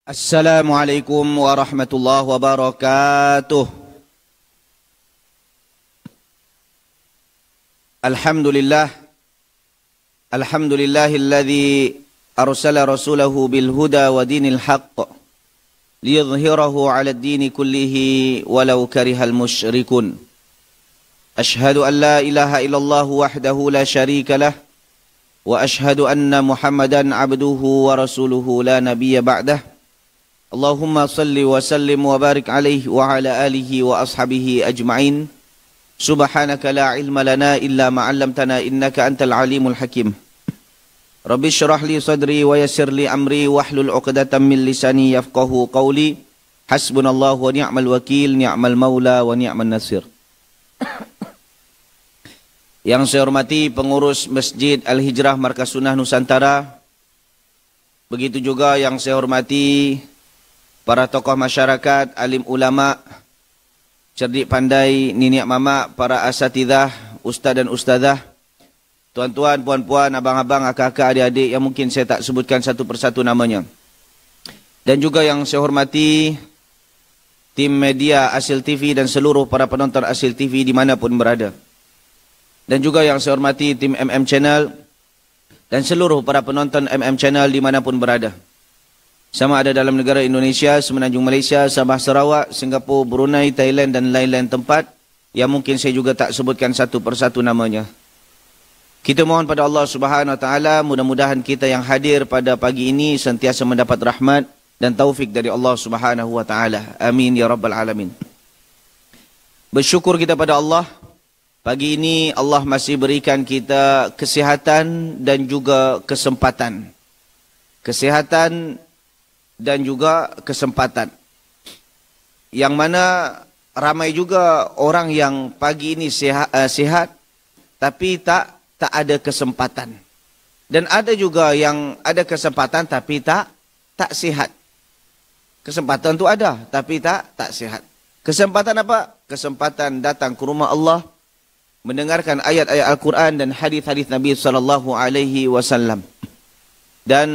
Assalamualaikum warahmatullahi wabarakatuh. Alhamdulillahilladzi arsala rasulahu bil huda wa dinil haqq liyudhhirahu 'ala ad-dini kullihi walau karihal musyrikun. Ashhadu an la ilaha illallah wahdahu la syarika lah wa ashhadu anna Muhammadan 'abduhu wa rasuluhu la nabiyya ba'dah. Allahumma salli wa sallim wa barik alaihi wa ala alihi wa ashabihi ajma'in. Subhanaka la ilma lana illa ma 'allamtana innaka antal alimul hakim. Rabbi shrah li sadri wa yassir li amri wahlul 'uqdatam min lisani yafqahu qawli. Hasbunallahu wa ni'mal wakil, ni'mal maula wa ni'man nasir. Yang saya hormati pengurus Masjid Al-Hijrah Markas Sunnah Nusantara. Begitu juga yang saya hormati para tokoh masyarakat, alim ulama, cerdik pandai, niniak mamak, para asatidah, ustaz dan ustazah, tuan-tuan, puan-puan, abang-abang, akak-akak, adik-adik yang mungkin saya tak sebutkan satu persatu namanya. Dan juga yang saya hormati tim media Asil TV dan seluruh para penonton Asil TV dimanapun berada. Dan juga yang saya hormati tim MM Channel dan seluruh para penonton MM Channel dimanapun berada. Sama ada dalam negara Indonesia, Semenanjung Malaysia, Sabah Sarawak, Singapura, Brunei, Thailand dan lain-lain tempat yang mungkin saya juga tak sebutkan satu persatu namanya. Kita mohon pada Allah Subhanahu Wa Taala, mudah-mudahan kita yang hadir pada pagi ini sentiasa mendapat rahmat dan taufik dari Allah Subhanahu Wa Taala. Amin ya rabbal alamin. Bersyukur kita pada Allah. Pagi ini Allah masih berikan kita kesihatan dan juga kesempatan. Kesihatan dan juga kesempatan. Yang mana ramai juga orang yang pagi ini sihat tapi tak ada kesempatan. Dan ada juga yang ada kesempatan tapi tak sihat. Kesempatan tu ada tapi tak sihat. Kesempatan apa? Kesempatan datang ke rumah Allah, mendengarkan ayat-ayat Al-Quran dan hadis-hadis Nabi SAW. Dan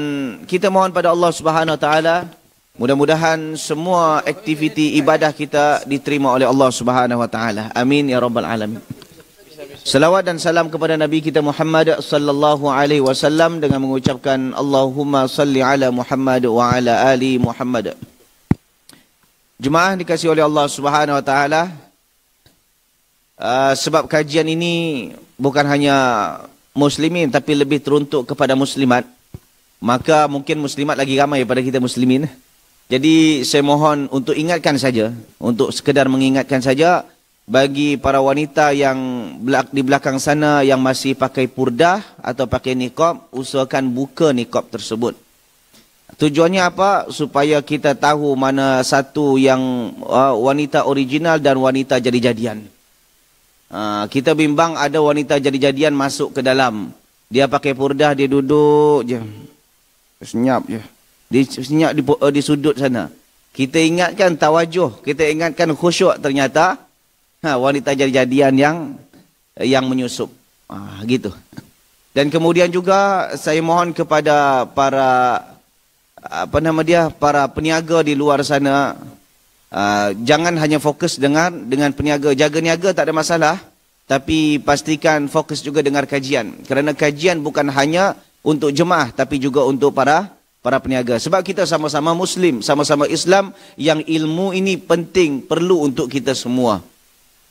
kita mohon pada Allah Subhanahu Wa Taala, mudah-mudahan semua aktiviti ibadah kita diterima oleh Allah Subhanahu Wa Taala. Amin ya rabbal alamin. Salawat dan salam kepada Nabi kita Muhammad sallallahu alaihi wasallam dengan mengucapkan Allahumma salli ala Muhammad wa ala ali Muhammad. Jemaah dikasihi oleh Allah Subhanahu Wa Taala, sebab kajian ini bukan hanya muslimin tapi lebih teruntuk kepada muslimat. Maka mungkin muslimat lagi ramai daripada kita muslimin. Jadi saya mohon untuk ingatkan saja, untuk sekedar mengingatkan saja bagi para wanita yang di belakang sana yang masih pakai purdah atau pakai niqab, usahakan buka niqab tersebut. Tujuannya apa? Supaya kita tahu mana satu yang wanita original dan wanita jadi-jadian. Kita bimbang ada wanita jadi-jadian masuk ke dalam. Dia pakai purdah, dia duduk je. Senyap je. Senyap di sudut sana. Kita ingatkan tawajuh, kita ingatkan khusyuk, ternyata wanita jadi-jadian yang menyusup. Gitu. Dan kemudian juga saya mohon kepada para para peniaga di luar sana, jangan hanya fokus dengan peniaga. Jaga niaga tak ada masalah, tapi pastikan fokus juga dengar kajian. Kerana kajian bukan hanya untuk jemaah tapi juga untuk para peniaga. Sebab kita sama-sama Muslim, sama-sama Islam, yang ilmu ini penting, perlu untuk kita semua.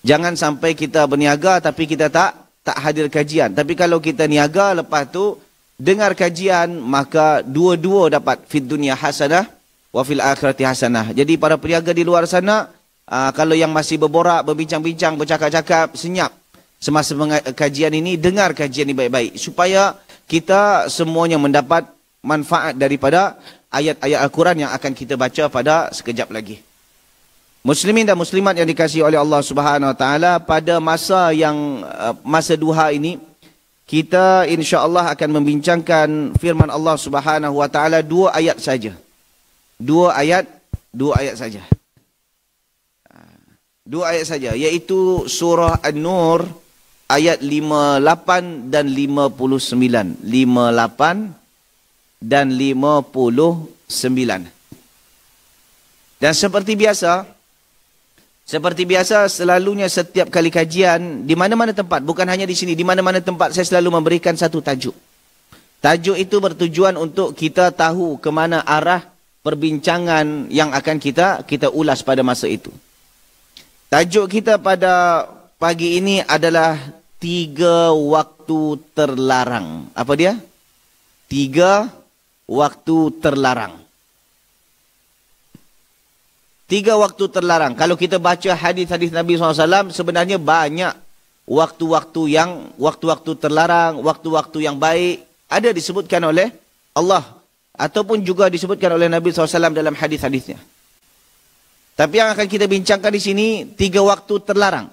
Jangan sampai kita berniaga tapi kita tak hadir kajian. Tapi kalau kita niaga lepas tu dengar kajian, maka dua-dua dapat fid dunya hasanah wa fil akhirati hasanah. Jadi para peniaga di luar sana, kalau yang masih berborak, berbincang-bincang, bercakap-cakap, senyap semasa kajian ini, dengar kajian ini baik-baik supaya kita semuanya mendapat manfaat daripada ayat-ayat Al-Quran yang akan kita baca pada sekejap lagi. Muslimin dan muslimat yang dikasihi oleh Allah Subhanahu Wa Taala, pada masa duha ini kita insya-Allah akan membincangkan firman Allah Subhanahu Wa Taala 2 ayat saja. 2 ayat saja. 2 ayat saja, iaitu surah An-Nur ayat 58 dan 59. 58 dan 59. Dan seperti biasa selalunya setiap kali kajian di mana-mana tempat, bukan hanya di sini, di mana-mana tempat saya selalu memberikan satu tajuk. Tajuk itu bertujuan untuk kita tahu ke mana arah perbincangan yang akan kita ulas pada masa itu. Tajuk kita pada pagi ini adalah 3 waktu terlarang. Apa dia? 3 waktu terlarang. 3 waktu terlarang. Kalau kita baca hadis-hadis Nabi SAW, sebenarnya banyak waktu-waktu terlarang, waktu-waktu yang baik, ada disebutkan oleh Allah. Ataupun juga disebutkan oleh Nabi SAW dalam hadis-hadisnya. Tapi yang akan kita bincangkan di sini, 3 waktu terlarang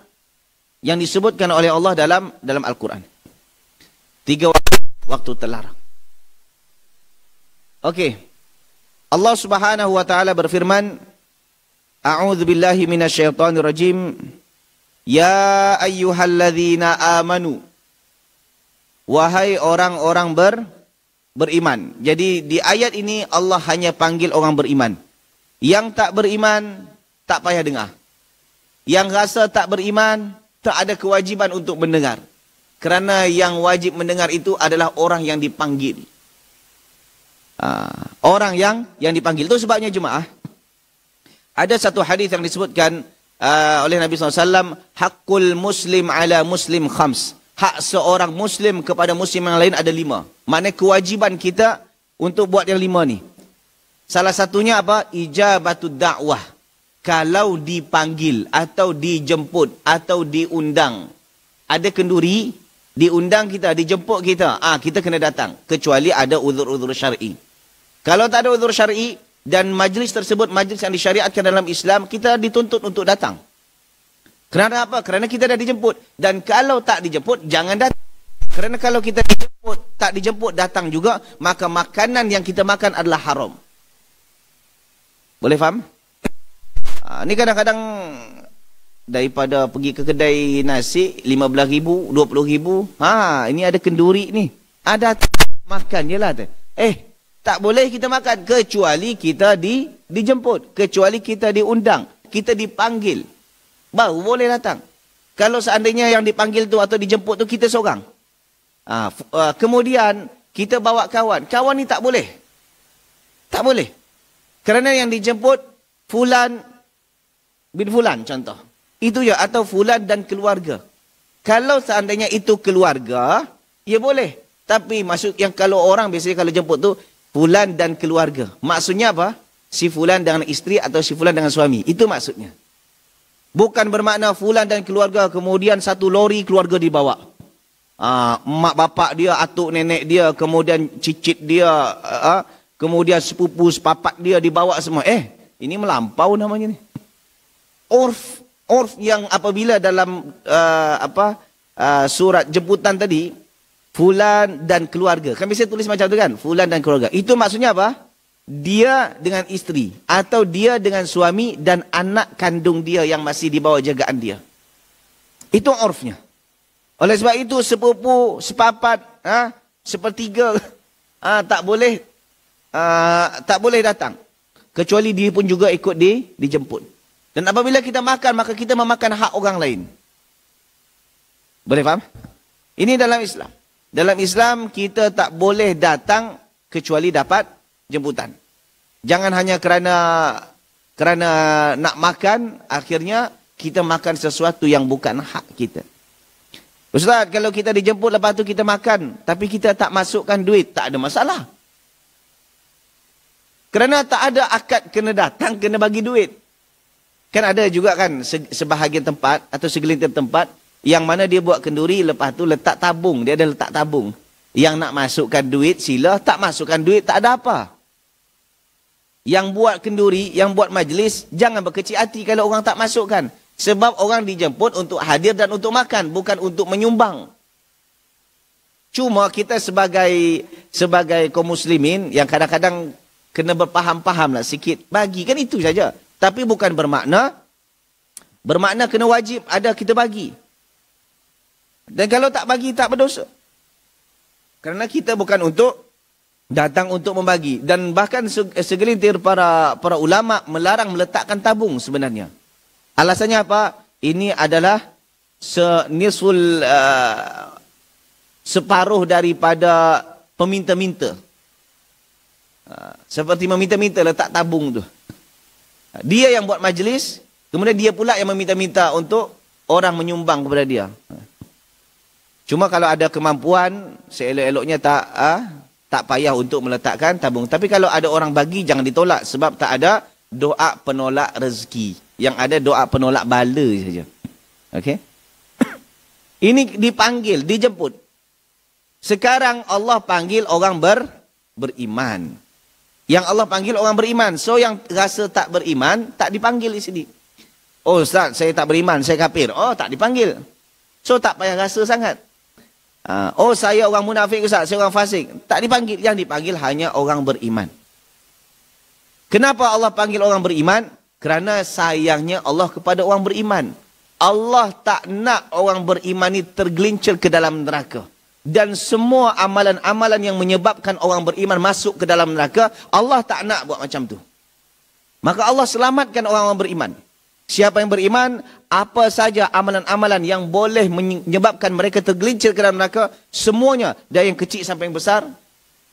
yang disebutkan oleh Allah dalam Al-Quran. 3 waktu terlarang. Okey. Allah Subhanahu Wa Taala berfirman, A'udzu billahi minasyaitonir rajim. Ya ayyuhalladzina amanu. Wahai orang-orang beriman. Jadi di ayat ini Allah hanya panggil orang beriman. Yang tak beriman tak payah dengar. Yang rasa tak beriman tak ada kewajiban untuk mendengar. Kerana yang wajib mendengar itu adalah orang yang dipanggil. Orang yang dipanggil. Itu sebabnya jemaah, ada satu hadis yang disebutkan oleh Nabi SAW, Hakul muslim ala muslim khams. Hak seorang muslim kepada muslim yang lain ada 5. Maknanya kewajiban kita untuk buat yang 5 ni. Salah satunya apa? Ijabatud da'wah. Kalau dipanggil atau dijemput atau diundang, ada kenduri, diundang kita, dijemput kita, kita kena datang. Kecuali ada uzur-uzur syar'i. Kalau tak ada uzur syar'i, dan majlis tersebut, majlis yang disyariatkan dalam Islam, kita dituntut untuk datang. Kerana apa? Kerana kita dah dijemput. Dan kalau tak dijemput, jangan datang. Kerana kalau kita tak dijemput, datang juga, maka makanan yang kita makan adalah haram. Boleh faham? Ni kadang-kadang daripada pergi ke kedai nasi, 15,000, 20,000, ini ada kenduri ni. Ada makan je lah. Tak boleh kita makan kecuali kita dijemput, kecuali kita diundang, kita dipanggil, baru boleh datang. Kalau seandainya yang dipanggil tu atau dijemput tu kita seorang, kemudian kita bawa kawan ni tak boleh. Tak boleh. Kerana yang dijemput Fulan bin Fulan contoh. Itu ya, atau Fulan dan keluarga. Kalau seandainya itu keluarga, ya boleh. Tapi maksud yang kalau orang biasanya kalau jemput tu Fulan dan keluarga. Maksudnya apa? Si Fulan dengan isteri atau si Fulan dengan suami. Itu maksudnya. Bukan bermakna Fulan dan keluarga kemudian satu lori keluarga dibawa. Mak bapak dia, atuk nenek dia, kemudian cicit dia, kemudian sepupu sepapat dia dibawa semua. Ini melampau namanya ni. Urf yang apabila dalam surat jemputan tadi, Fulan dan keluarga. Kan biasa tulis macam tu kan? Fulan dan keluarga. Itu maksudnya apa? Dia dengan isteri. Atau dia dengan suami dan anak kandung dia yang masih di bawah jagaan dia. Itu urfnya. Oleh sebab itu sepupu, sepapat, sepertiga, tak boleh datang. Kecuali dia pun juga ikut dijemput. Dan apabila kita makan, maka kita memakan hak orang lain. Boleh faham? Ini dalam Islam. Dalam Islam, kita tak boleh datang kecuali dapat jemputan. Jangan hanya kerana nak makan, akhirnya kita makan sesuatu yang bukan hak kita. Ustaz, kalau kita dijemput lepas tu kita makan, tapi kita tak masukkan duit, tak ada masalah. Kerana tak ada akad kena datang, kena bagi duit. Kan ada juga kan sebahagian tempat atau segelintir tempat, yang mana dia buat kenduri, lepas tu letak tabung. Dia ada letak tabung. Yang nak masukkan duit, sila. Tak masukkan duit, tak ada apa. yang buat kenduri, yang buat majlis, jangan berkecil hati kalau orang tak masukkan. Sebab orang dijemput untuk hadir dan untuk makan, bukan untuk menyumbang. Cuma kita sebagai kaum muslimin yang kadang-kadang kena berfaham-faham lah sikit. Bagi, kan itu saja. Tapi bukan bermakna kena wajib ada kita bagi. Dan kalau tak bagi, tak berdosa. Kerana kita bukan untuk datang untuk membagi. Dan bahkan segelintir para ulama melarang meletakkan tabung sebenarnya. Alasannya apa? Ini adalah separuh daripada peminta-minta. Seperti meminta-minta letak tabung tu. Dia yang buat majlis, kemudian dia pula yang meminta-minta untuk orang menyumbang kepada dia. Cuma kalau ada kemampuan, seelok-eloknya tak payah untuk meletakkan tabung. Tapi kalau ada orang bagi, jangan ditolak. Sebab tak ada doa penolak rezeki. Yang ada doa penolak bala saja. Okey? Ini dipanggil, dijemput. Sekarang Allah panggil orang beriman. Yang Allah panggil orang beriman. So yang rasa tak beriman, tak dipanggil di sini. Oh Ustaz, saya tak beriman, saya kafir. Oh, tak dipanggil. So tak payah rasa sangat. Oh saya orang munafik Ustaz, saya orang fasik. Tak dipanggil, yang dipanggil hanya orang beriman. Kenapa Allah panggil orang beriman? Kerana sayangnya Allah kepada orang beriman. Allah tak nak orang beriman ni tergelincir ke dalam neraka. Dan semua amalan-amalan yang menyebabkan orang beriman masuk ke dalam neraka, Allah tak nak buat macam tu. Maka Allah selamatkan orang-orang beriman. Siapa yang beriman, apa saja amalan-amalan yang boleh menyebabkan mereka tergelincir ke dalam neraka, semuanya, dari yang kecil sampai yang besar,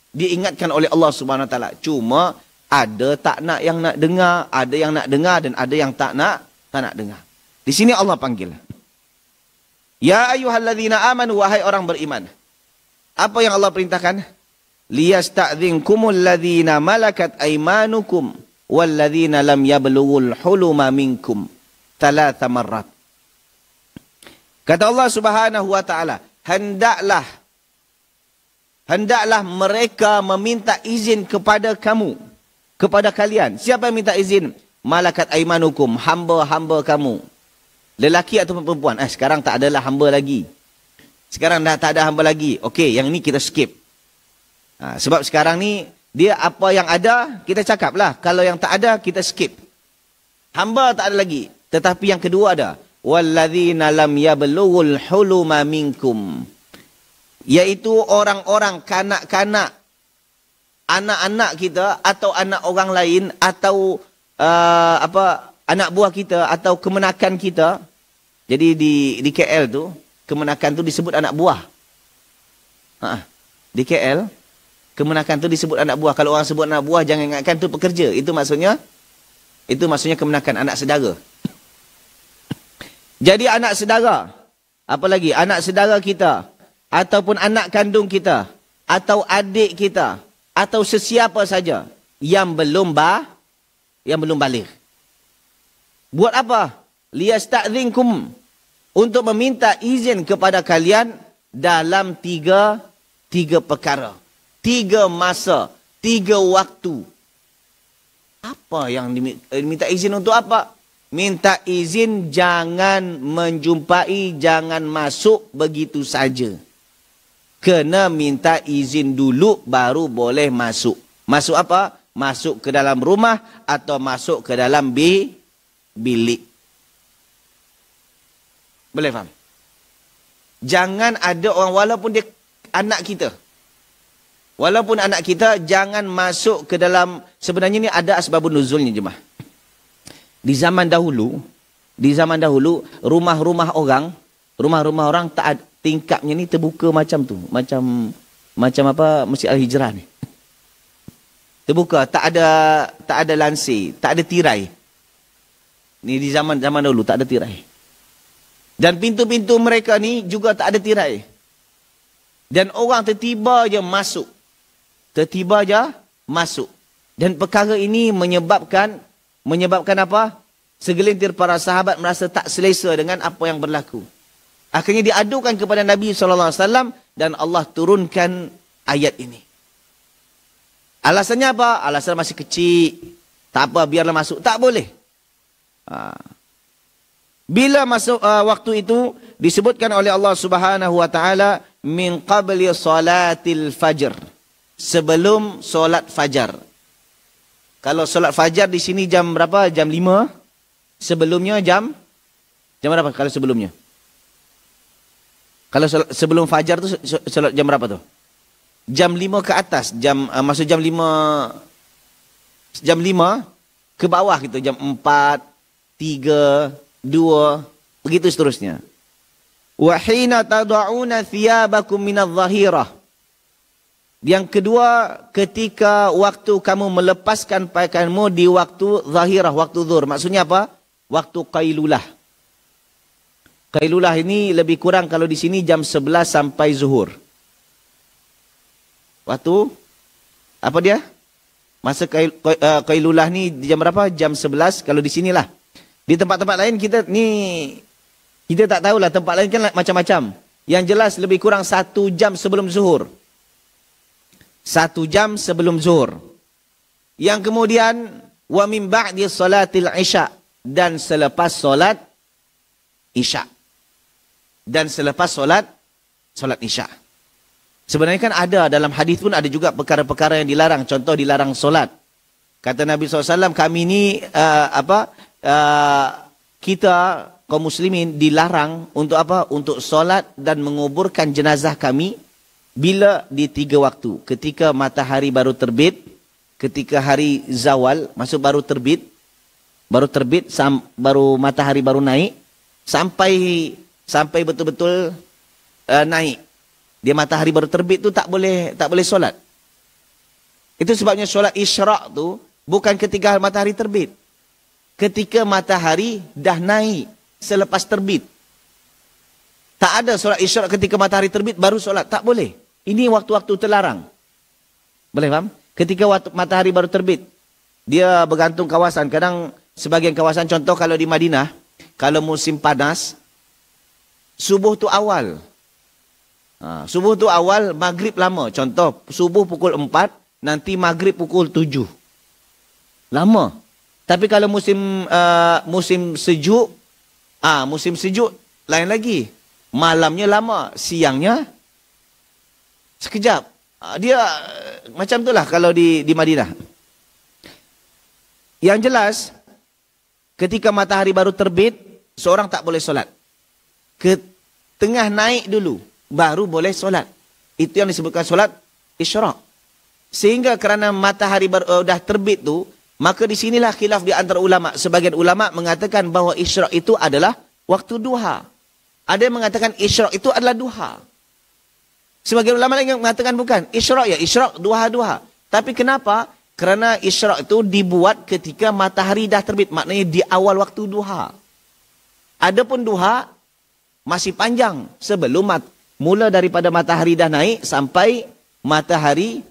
diingatkan oleh Allah Subhanahu Wa Taala. Cuma ada tak nak yang nak dengar, ada yang nak dengar dan ada yang tak nak dengar. Di sini Allah panggil. Ya ayyuhalladzina amanu, wahai orang beriman. Apa yang Allah perintahkan? Liyasta'dzinkumul ladzina malakat aymanukum walladzina lam yablughul huluma minkum thalatha marrat. Kata Allah Subhanahu wa taala, hendaklah mereka meminta izin kepada kamu, kepada kalian. Siapa yang minta izin? Malakat aymanukum, hamba-hamba kamu. Lelaki ataupun perempuan. Sekarang tak adalah hamba lagi. Sekarang dah tak ada hamba lagi. Okey, yang ni kita skip. Sebab sekarang ni, dia apa yang ada, kita cakap lah. Kalau yang tak ada, kita skip. Hamba tak ada lagi. Tetapi yang kedua ada. وَالَّذِينَ لَمْ يَبْلُغُ الْحُلُمَ مِنْكُمْ. Iaitu orang-orang kanak-kanak, anak-anak kita, atau anak orang lain, atau anak buah kita, atau kemenakan kita. Jadi di KL tu, kemenakan tu disebut anak buah. Di KL, kemenakan tu disebut anak buah. Kalau orang sebut anak buah, jangan ingatkan tu pekerja. Itu maksudnya kemenakan, anak saudara. Jadi anak saudara, apa lagi? Anak saudara kita, ataupun anak kandung kita, atau adik kita, atau sesiapa saja yang belum balik. Buat apa? Liyasta'dzinkum, untuk meminta izin kepada kalian dalam tiga perkara. 3 masa, 3 waktu. Apa yang diminta izin untuk apa? Minta izin jangan menjumpai, jangan masuk begitu saja. Kena minta izin dulu baru boleh masuk. Masuk apa? Masuk ke dalam rumah atau masuk ke dalam bilik. Boleh faham? Jangan ada orang, walaupun dia anak kita. Walaupun anak kita, jangan masuk ke dalam, sebenarnya ni ada asbabun nuzulnya jemaah. Di zaman dahulu, rumah-rumah orang tak ada, tingkapnya ni terbuka macam tu. Macam apa, Masjid Al-Hijrah ni. Terbuka, tak ada lansir, tak ada tirai. Ni di zaman dahulu tak ada tirai. Dan pintu-pintu mereka ni juga tak ada tirai. Dan orang tertiba je masuk. Dan perkara ini menyebabkan apa? Segelintir para sahabat merasa tak selesa dengan apa yang berlaku. Akhirnya diadukan kepada Nabi SAW dan Allah turunkan ayat ini. Alasannya apa? Alasan masih kecil. Tak apa, biarlah masuk. Tak boleh. Bila masuk waktu itu disebutkan oleh Allah Subhanahu wa taala min qabli salatil fajr. Sebelum solat fajar. Kalau solat fajar di sini jam berapa? Jam 5. Sebelumnya jam berapa kalau sebelumnya? Kalau sebelum fajar tu solat jam berapa tu? Jam 5 ke atas, maksud jam 5 ke bawah gitu, jam 4, 3, 2, begitu seterusnya. Wa hina tad'una thiyabakum minadh-dhahirah. Yang kedua, ketika waktu kamu melepaskan pakaianmu di waktu zahirah, waktu zuhur. Maksudnya apa? Waktu qailulah. Qailulah ini lebih kurang kalau di sini jam 11 sampai zuhur. Waktu apa dia? Masa qailulah ni jam berapa? Jam 11 kalau di sinilah. Di tempat-tempat lain kita tak tahulah, tempat lain kan macam-macam. Yang jelas lebih kurang 1 jam sebelum zuhur. 1 jam sebelum zuhur. Yang kemudian wa min ba'di salatil isya, dan selepas solat isya. Dan selepas solat isya. Sebenarnya kan ada dalam hadis pun ada juga perkara-perkara yang dilarang. Contoh dilarang solat. Kata Nabi SAW, kami ni kita kaum muslimin dilarang untuk apa? Untuk solat dan menguburkan jenazah kami bila di 3 waktu. Ketika matahari baru terbit, ketika hari zawal, maksud baru terbit, baru matahari baru naik, sampai betul-betul naik. Dia matahari baru terbit tu tak boleh solat. Itu sebabnya solat isyraq tu bukan ketika matahari terbit. Ketika matahari dah naik selepas terbit. Tak ada solat isyraq ketika matahari terbit baru solat, tak boleh. Ini waktu-waktu terlarang. Boleh faham? Ketika waktu matahari baru terbit, dia bergantung kawasan. Kadang sebagian kawasan, contoh kalau di Madinah, kalau musim panas, subuh tu awal. Subuh tu awal, maghrib lama. Contoh, subuh pukul 4, nanti maghrib pukul 7. Lama. Tapi kalau musim sejuk, musim sejuk lain lagi. Malamnya lama, siangnya sekejap. Dia macam itulah kalau di Madinah. Yang jelas, ketika matahari baru terbit, seorang tak boleh solat. Tengah naik dulu, baru boleh solat. Itu yang disebutkan solat isyraq. Sehingga kerana matahari dah terbit tu, maka di sinilah khilaf di antara ulama. Sebagian ulama mengatakan bahawa isyraq itu adalah waktu duha. Ada yang mengatakan isyraq itu adalah duha. Sebagian ulama lain mengatakan bukan. Isyraq, duha. Tapi kenapa? Kerana isyraq itu dibuat ketika matahari dah terbit. Maknanya di awal waktu duha. Adapun duha masih panjang. Sebelum mula daripada matahari dah naik sampai matahari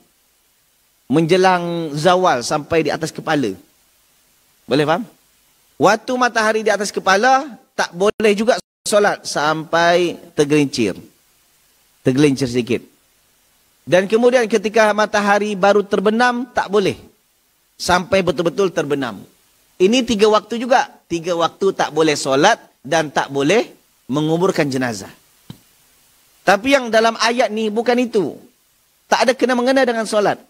menjelang zawal sampai di atas kepala. Boleh faham? Waktu matahari di atas kepala tak boleh juga solat sampai tergelincir sedikit. Dan kemudian ketika matahari baru terbenam, tak boleh. Sampai betul-betul terbenam. Ini 3 waktu juga. 3 waktu tak boleh solat dan tak boleh menguburkan jenazah. Tapi yang dalam ayat ni bukan itu. Tak ada kena-mengena dengan solat.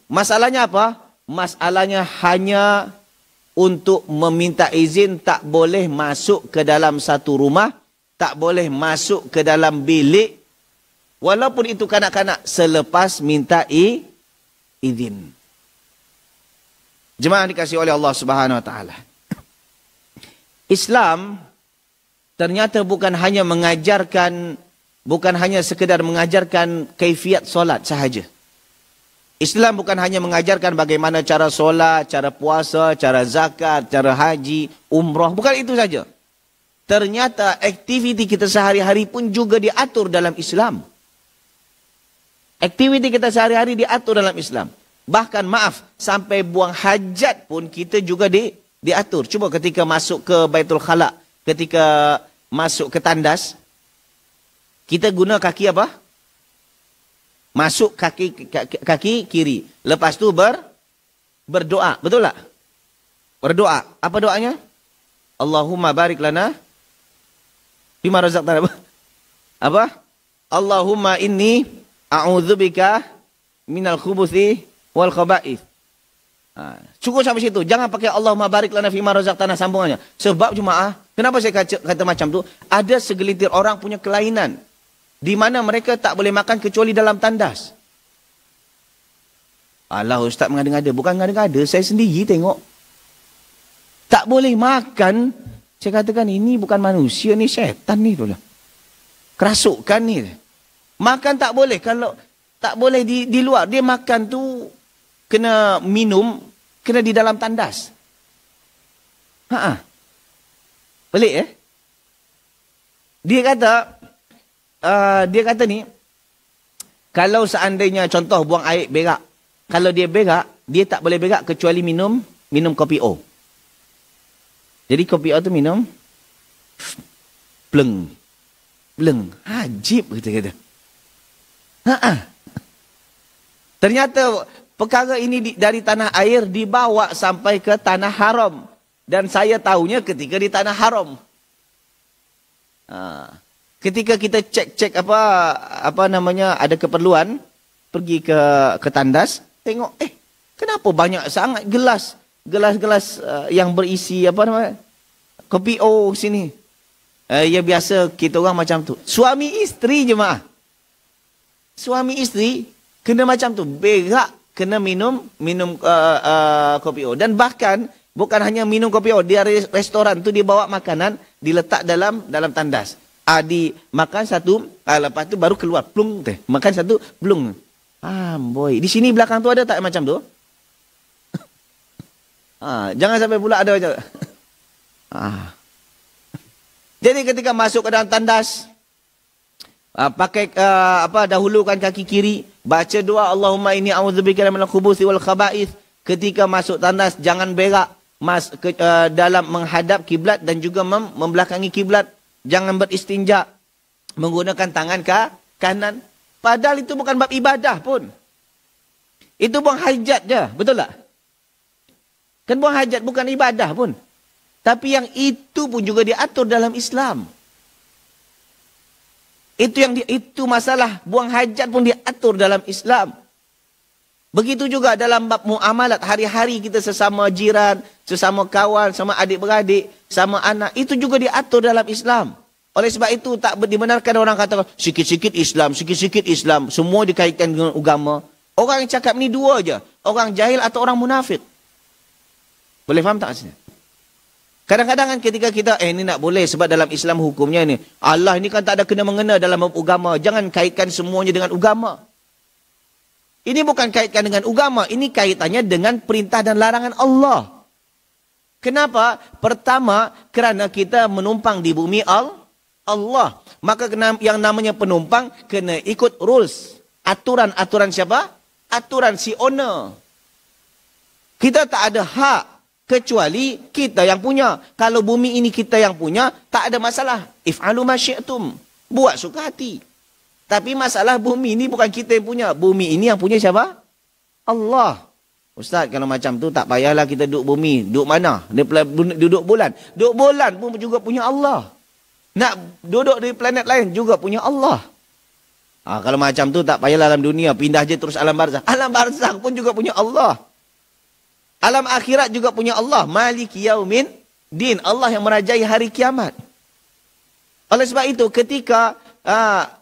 Masalahnya apa? Masalahnya hanya untuk meminta izin, tak boleh masuk ke dalam satu rumah, tak boleh masuk ke dalam bilik, walaupun itu kanak-kanak, selepas minta izin. Jemaah dikasihi oleh Allah Subhanahu wa taala. Islam ternyata bukan hanya sekedar mengajarkan kaifiat solat sahaja. Islam bukan hanya mengajarkan bagaimana cara solat, cara puasa, cara zakat, cara haji, umrah. Bukan itu saja. Ternyata aktiviti kita sehari-hari pun juga diatur dalam Islam. Aktiviti kita sehari-hari diatur dalam Islam. Bahkan sampai buang hajat pun kita juga diatur. Cuba ketika masuk ke Baitul Khala, ketika masuk ke tandas, kita guna kaki apa? Masuk kaki kiri. Lepas tu berdoa. Betul tak? Berdoa. Apa doanya? Allahumma barik lana fima razaqtana. Apa? Allahumma inni a'udzubika minal khubuthi wal khaba'ith. Cukup sampai situ. Jangan pakai Allahumma barik lana fima razaqtana sambungannya. Sebab jemaah, kenapa saya kata macam tu? Ada segelintir orang punya kelainan di mana mereka tak boleh makan kecuali dalam tandas. Alah, ustaz mengada-ngada. Bukan mengada-ngada, saya sendiri tengok. Tak boleh makan. Saya katakan ini bukan manusia ni, syaitan ni tu lah. Kerasukan ni. Makan tak boleh. Kalau tak boleh di luar, dia makan tu kena minum, kena di dalam tandas. Pelik Dia kata ni, kalau seandainya contoh buang air berak, kalau dia berak, dia tak boleh berak kecuali minum kopi O. Jadi kopi O tu minum pleng. Ajib kata. Ternyata perkara ini dari tanah air dibawa sampai ke tanah haram. Dan saya tahunya ketika di tanah haram. Ketika kita cek apa namanya, ada keperluan pergi ke tandas, tengok kenapa banyak sangat gelas yang berisi apa namanya, kopi O sini. Ya biasa kita orang macam tu. Suami isteri jemaah. Suami isteri kena macam tu, berak kena minum kopi O. Dan bahkan bukan hanya minum kopi O, dia restoran tu dia bawa makanan diletak dalam tandas. Makan satu, lepas tu baru keluar plung teh. Makan satu, plung. Boy. Di sini belakang tu ada tak macam tu? Jangan sampai pula ada macam. Jadi ketika masuk ke dalam tandas, pakai dahulukan kaki kiri, baca doa Allahumma inni a'udzubika minal khubuthi wal khaba'ith. Ketika masuk tandas jangan berak dalam menghadap kiblat dan juga membelakangi kiblat. Jangan beristinja menggunakan tangan kanan. Padahal itu bukan bab ibadah pun. Itu buang hajat je, betul tak? Kan buang hajat bukan ibadah pun. Tapi yang itu pun juga diatur dalam Islam. Itu masalah buang hajat pun diatur dalam Islam. Begitu juga dalam bab muamalat hari-hari kita sesama jiran, sesama kawan, sama adik-beradik, sama anak, itu juga diatur dalam Islam. Oleh sebab itu tak dibenarkan orang kata sikit-sikit Islam, semua dikaitkan dengan agama. Orang yang cakap ni dua aja, orang jahil atau orang munafik. Boleh faham tak sini? Kadang-kadang kan ketika kita ini nak boleh sebab dalam Islam hukumnya ni, Allah ni kan tak ada kena-mengena dalam agama. Jangan kaitkan semuanya dengan agama. Ini bukan kaitkan dengan agama, ini kaitannya dengan perintah dan larangan Allah. Kenapa? Pertama, kerana kita menumpang di bumi Allah. Maka yang namanya penumpang kena ikut rules. Aturan siapa? Aturan si owner. Kita tak ada hak kecuali kita yang punya. Kalau bumi ini kita yang punya, tak ada masalah. If'alu ma syi'tum. Buat suka hati. Tapi masalah bumi ini bukan kita yang punya. Bumi ini yang punya siapa? Allah. Ustaz, kalau macam tu tak payahlah kita duduk bumi. Duduk mana? Duduk bulan. Duduk bulan pun juga punya Allah. Nak duduk di planet lain juga punya Allah. Kalau macam tu tak payahlah alam dunia. Pindah je terus alam barzakh. Alam barzakh pun juga punya Allah. Alam akhirat juga punya Allah. Maliki yaumin din. Allah yang merajai hari kiamat. Oleh sebab itu ketika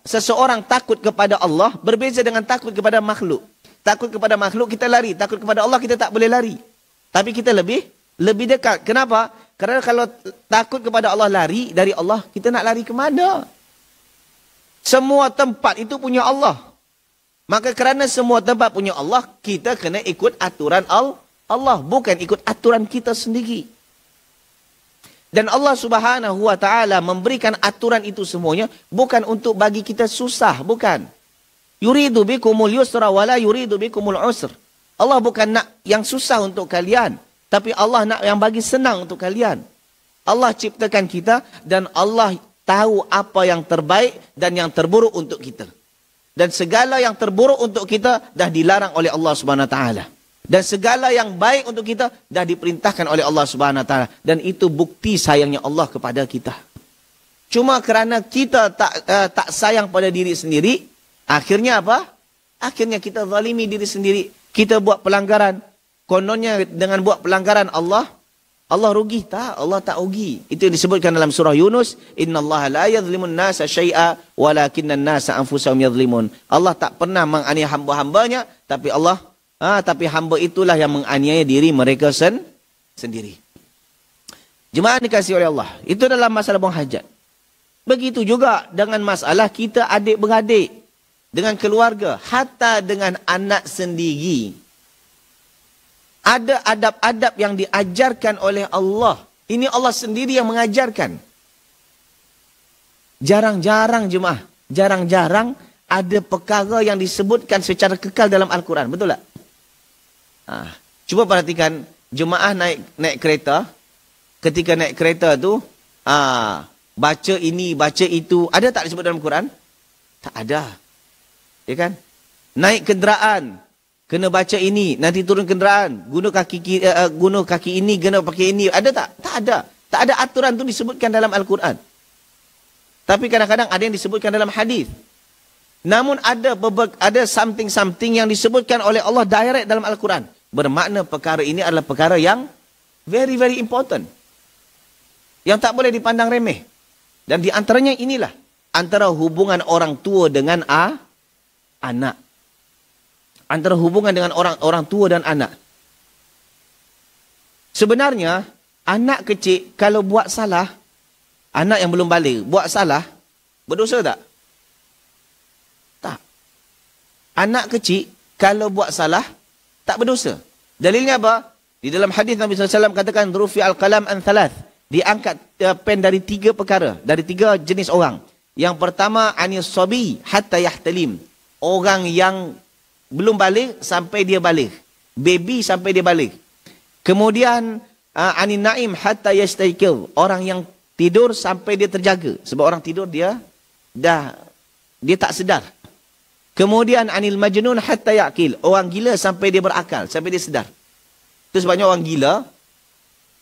seseorang takut kepada Allah berbeza dengan takut kepada makhluk. Takut kepada makhluk kita lari. Takut kepada Allah kita tak boleh lari. Tapi kita lebih dekat. Kenapa? Kerana kalau takut kepada Allah lari dari Allah, kita nak lari ke mana? Semua tempat itu punya Allah. Maka kerana semua tempat punya Allah, kita kena ikut aturan Allah, bukan ikut aturan kita sendiri. Dan Allah Subhanahu wa taala memberikan aturan itu semuanya bukan untuk bagi kita susah, bukan. Yuridu bikumul yusra wala yuridu bikumul usr. Allah bukan nak yang susah untuk kalian, tapi Allah nak yang bagi senang untuk kalian. Allah ciptakan kita dan Allah tahu apa yang terbaik dan yang terburuk untuk kita. Dan segala yang terburuk untuk kita dah dilarang oleh Allah Subhanahu wa taala. Dan segala yang baik untuk kita dah diperintahkan oleh Allah Subhanahu Wa Taala. Dan itu bukti sayangnya Allah kepada kita. Cuma kerana kita tak sayang pada diri sendiri, akhirnya apa? Akhirnya kita zalimi diri sendiri. Kita buat pelanggaran. Kononnya dengan buat pelanggaran Allah rugi. Tak, Allah tak rugi. Itu yang disebutkan dalam surah Yunus. Innallaha la yadhlimun nasa syai'a walakinnan nasa anfusahum yadhlimun. Allah tak pernah menganiaya hamba-hambanya, tapi tapi hamba itulah yang menganiaya diri mereka sendiri. Jemaah dikasihi oleh Allah. Itu dalam masalah buang hajat. Begitu juga dengan masalah kita adik-beradik, dengan keluarga, hatta dengan anak sendiri. Ada adab-adab yang diajarkan oleh Allah. Ini Allah sendiri yang mengajarkan. Jarang-jarang jemaah, jarang-jarang ada perkara yang disebutkan secara kekal dalam Al-Quran. Betul tak? Cuba perhatikan, jemaah naik kereta. Ketika naik kereta tu, baca ini, baca itu. Ada tak disebut dalam Quran? Tak ada. Ya kan? Naik kenderaan. Kena baca ini, nanti turun kenderaan. Guna kaki ini, kena pakai ini. Ada tak? Tak ada. Tak ada aturan tu disebutkan dalam Al-Quran. Tapi kadang-kadang ada yang disebutkan dalam hadis. Namun ada something yang disebutkan oleh Allah direct dalam Al-Quran. Bermakna perkara ini adalah perkara yang very, very important. Yang tak boleh dipandang remeh. Dan di antaranya inilah. Antara hubungan orang tua dengan anak. Antara hubungan dengan orang tua dan anak. Sebenarnya, anak kecil kalau buat salah, anak yang belum balik buat salah, berdosa tak? Tak. Anak kecil kalau buat salah, tak berdosa. Dalilnya apa? Di dalam hadis Nabi SAW katakan, Rufi al-qalam an thalath. Diangkat pen dari 3 perkara. Dari 3 jenis orang. Yang pertama, anis sabi hatta yahtalim. Orang yang belum balik sampai dia balik. Baby sampai dia balik. Kemudian, anin naim hatta yastayqil. Orang yang tidur sampai dia terjaga. Sebab orang tidur dia tak sedar. Kemudian anil majnun hatta yaqil. Orang gila sampai dia berakal, sampai dia sedar. Itu sebabnya orang gila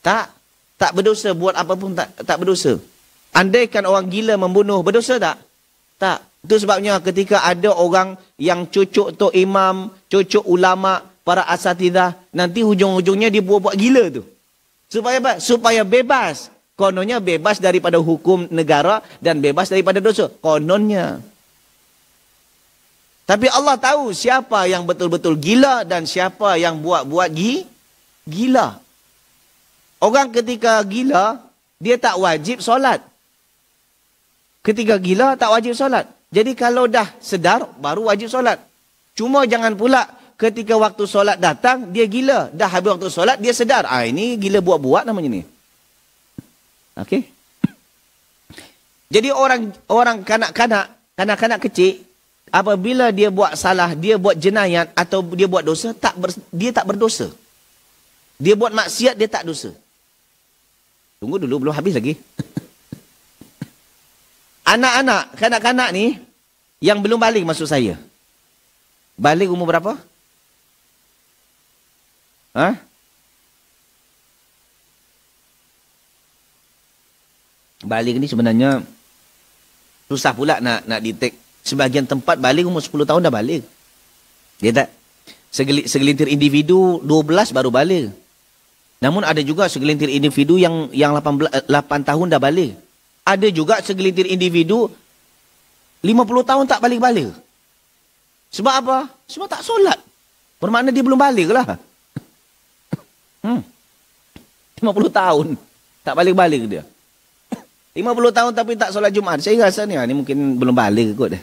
tak berdosa, buat apa pun tak berdosa. Andaikan orang gila membunuh, berdosa tak? Tak. Itu sebabnya ketika ada orang yang cucuk tok imam, cucuk ulama, para asatidah, nanti hujung-hujungnya dia buat gila tu. Supaya bebas. Kononnya bebas daripada hukum negara dan bebas daripada dosa. Kononnya. Tapi Allah tahu siapa yang betul-betul gila dan siapa yang buat gila. Orang ketika gila, dia tak wajib solat. Ketika gila, tak wajib solat. Jadi kalau dah sedar, baru wajib solat. Cuma jangan pula ketika waktu solat datang, dia gila. Dah habis waktu solat, dia sedar. Ini gila buat-buat namanya ni. Okey. Jadi orang kanak-kanak kecil, apabila dia buat salah, dia buat jenayat atau dia buat dosa, dia tak berdosa. Dia buat maksiat, dia tak dosa. Tunggu dulu, belum habis lagi. Anak-anak, kanak-kanak ni, yang belum balik maksud saya. Balik umur berapa? Balik ni sebenarnya susah pula nak detect. Sebahagian tempat balik umur 10 tahun dah balik. Dia tak. Segelintir individu 12 baru balik. Namun ada juga segelintir individu yang 8 tahun dah balik. Ada juga segelintir individu 50 tahun tak balik-balik. Sebab apa? Sebab tak solat. Bermakna dia belum balik lah. 50 tahun tak balik-balik dia. 50 tahun tapi tak solat Jumaat. Saya rasa ni mungkin belum balik kot.